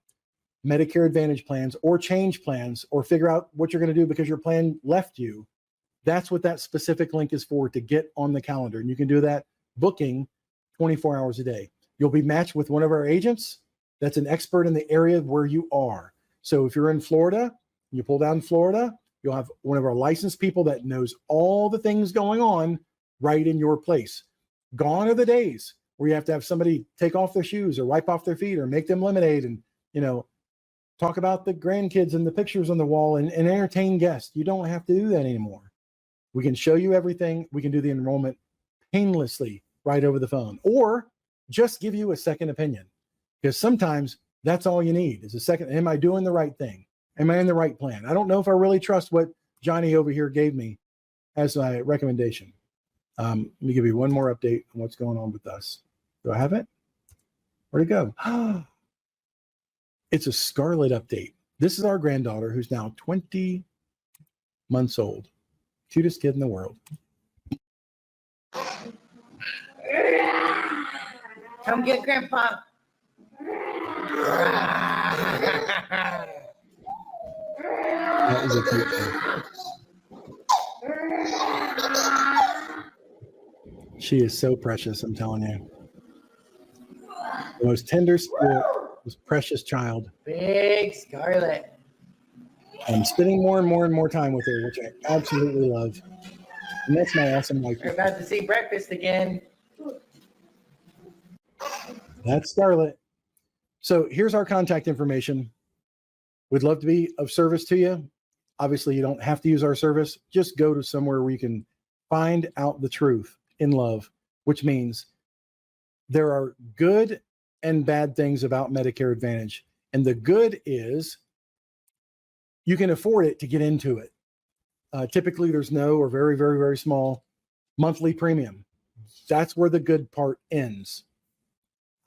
Medicare Advantage plans or change plans or figure out what you're going to do because your plan left you, that's what that specific link is for, to get on the calendar. And you can do that booking 24 hours a day. You'll be matched with one of our agents that's an expert in the area where you are. So if you're in Florida, you pull down Florida, you'll have one of our licensed people that knows all the things going on right in your place. Gone are the days where you have to have somebody take off their shoes or wipe off their feet or make them lemonade and, talk about the grandkids and the pictures on the wall and entertain guests. You don't have to do that anymore. We can show you everything. We can do the enrollment painlessly right over the phone, or just give you a second opinion, because sometimes that's all you need is a second. Am I doing the right thing? Am I in the right plan? I don't know if I really trust what Johnny over here gave me as my recommendation. Let me give you one more update on what's going on with us. Do I have it? Where'd it go? It's a Scarlet update. This is our granddaughter who's now 20 months old. Cutest kid in the world. Come get Grandpa. That is a cute thing. She is so precious, I'm telling you. The most tender spirit, most precious child. Big Scarlet. I'm spending more and more and more time with her, which I absolutely love. And that's my awesome wife. We're about to see breakfast again. That's Scarlet. So here's our contact information. We'd love to be of service to you. Obviously, you don't have to use our service. Just go to somewhere where you can find out the truth in love, which means there are good and bad things about Medicare Advantage. And the good is you can afford it to get into it. Typically, there's no or very, very, very small monthly premium. That's where the good part ends.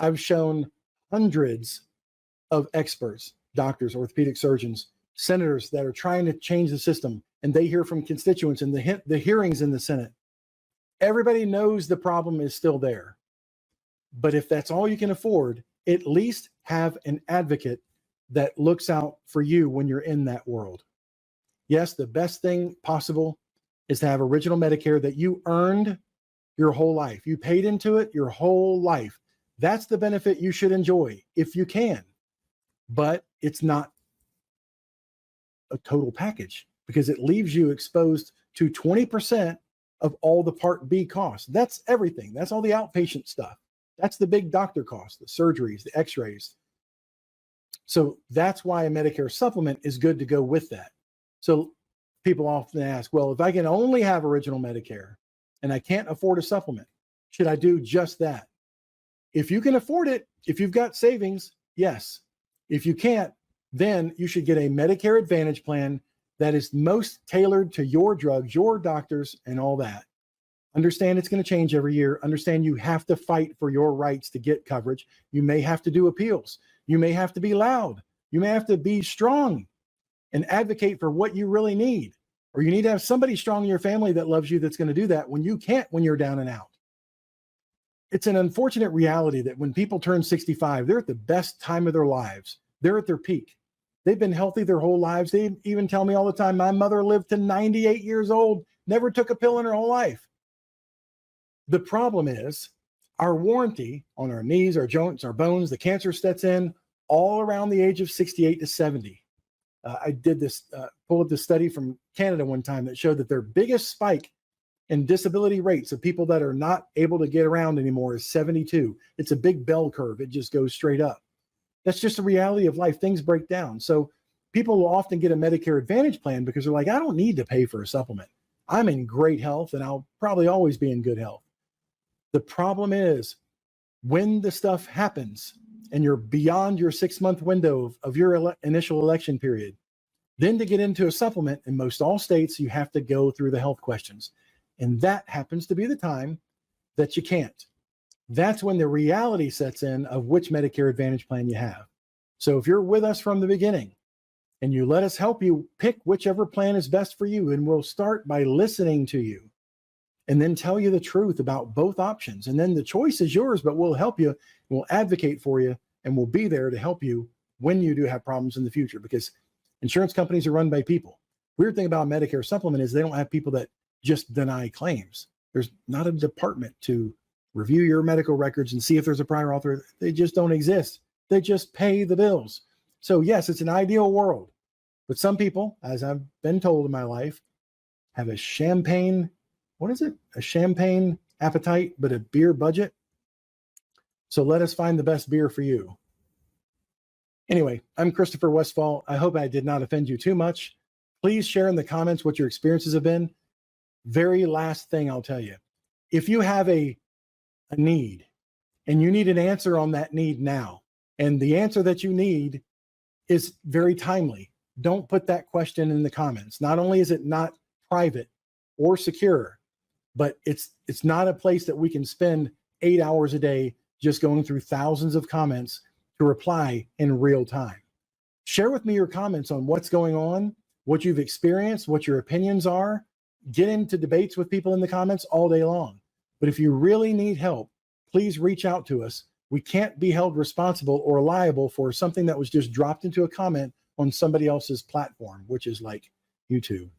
I've shown hundreds of experts, doctors, orthopedic surgeons, senators that are trying to change the system, and they hear from constituents in the hearings in the Senate. Everybody knows the problem is still there. But if that's all you can afford, at least have an advocate that looks out for you when you're in that world. Yes, the best thing possible is to have original Medicare that you earned your whole life. You paid into it your whole life. That's the benefit you should enjoy if you can. But it's not a total package because it leaves you exposed to 20% of all the Part B costs. That's everything. That's all the outpatient stuff. That's the big doctor costs, the surgeries, the x-rays. So that's why a Medicare supplement is good to go with that. So people often ask, well, if I can only have original Medicare and I can't afford a supplement, should I do just that? If you can afford it, if you've got savings, yes. If you can't, then you should get a Medicare Advantage plan that is most tailored to your drugs, your doctors, and all that. Understand it's going to change every year. Understand you have to fight for your rights to get coverage. You may have to do appeals. You may have to be loud. You may have to be strong and advocate for what you really need. Or you need to have somebody strong in your family that loves you that's going to do that when you can't, when you're down and out. It's an unfortunate reality that when people turn 65, they're at the best time of their lives. They're at their peak. They've been healthy their whole lives. They even tell me all the time, my mother lived to 98 years old, never took a pill in her whole life. The problem is our warranty on our knees, our joints, our bones, the cancer sets in all around the age of 68 to 70. I did this, pulled up this study from Canada one time that showed that their biggest spike in disability rates of people that are not able to get around anymore is 72. It's a big bell curve. It just goes straight up. That's just the reality of life. Things break down. So people will often get a Medicare Advantage plan because they're like, I don't need to pay for a supplement. I'm in great health and I'll probably always be in good health. The problem is when the stuff happens and you're beyond your 6-month window of your initial election period, then to get into a supplement in most all states, you have to go through the health questions. And that happens to be the time that you can't. That's when the reality sets in of which Medicare Advantage plan you have. So if you're with us from the beginning and you let us help you pick whichever plan is best for you, and we'll start by listening to you and then tell you the truth about both options. And then the choice is yours, but we'll help you, we'll advocate for you, and we'll be there to help you when you do have problems in the future, because insurance companies are run by people. Weird thing about Medicare supplement is they don't have people that just deny claims. There's not a department to review your medical records and see if there's a prior author. They just don't exist. They just pay the bills. So yes, it's an ideal world, but some people, as I've been told in my life, have a champagne, what is it? A champagne appetite, but a beer budget. So let us find the best beer for you. Anyway, I'm 𝗪𝗲𝗄 𝗲. I hope I did not offend you too much. Please share in the comments what your experiences have been. Very last thing I'll tell you. If you have a need and you need an answer on that need now, and the answer that you need is very timely, don't put that question in the comments. Not only is it not private or secure, but it's not a place that we can spend 8 hours a day just going through thousands of comments to reply in real time. Share with me your comments on what's going on, what you've experienced, what your opinions are. Get into debates with people in the comments all day long. But if you really need help, please reach out to us. We can't be held responsible or liable for something that was just dropped into a comment on somebody else's platform, which is like YouTube.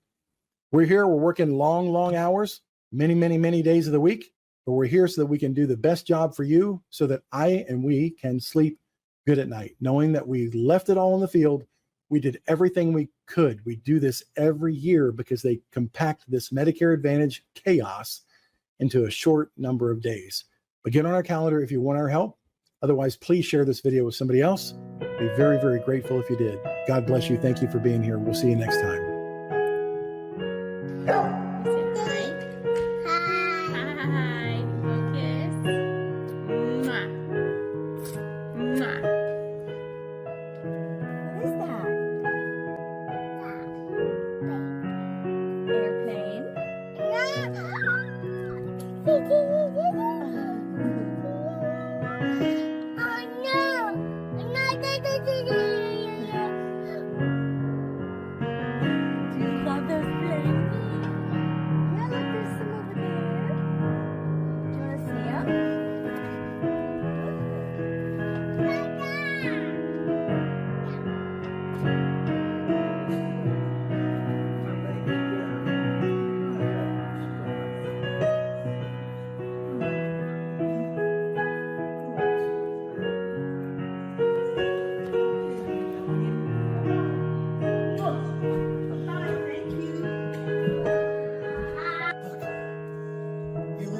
We're here, we're working long, long hours, many, many, many days of the week, but we're here so that we can do the best job for you so that I and we can sleep good at night, knowing that we left it all in the field. We did everything we could. We do this every year because they compact this Medicare Advantage chaos into a short number of days. But get on our calendar if you want our help. Otherwise, please share this video with somebody else. Be very, very grateful if you did. God bless you. Thank you for being here. We'll see you next time.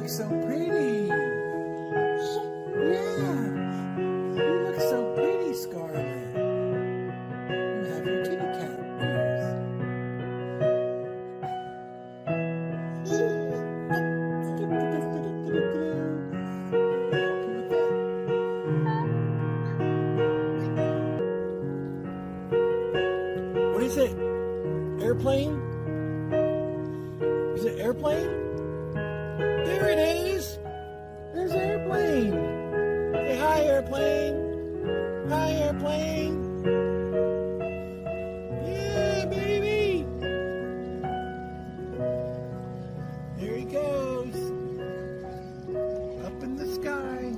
So pretty. Yeah. You look so pretty, Scarlett. You have your kitty cat ears. What is it? Airplane? Is it airplane? There it is. There's airplane. Say hi, airplane. Hi, airplane. Yeah, baby. There he goes. Up in the sky.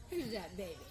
Who's that baby?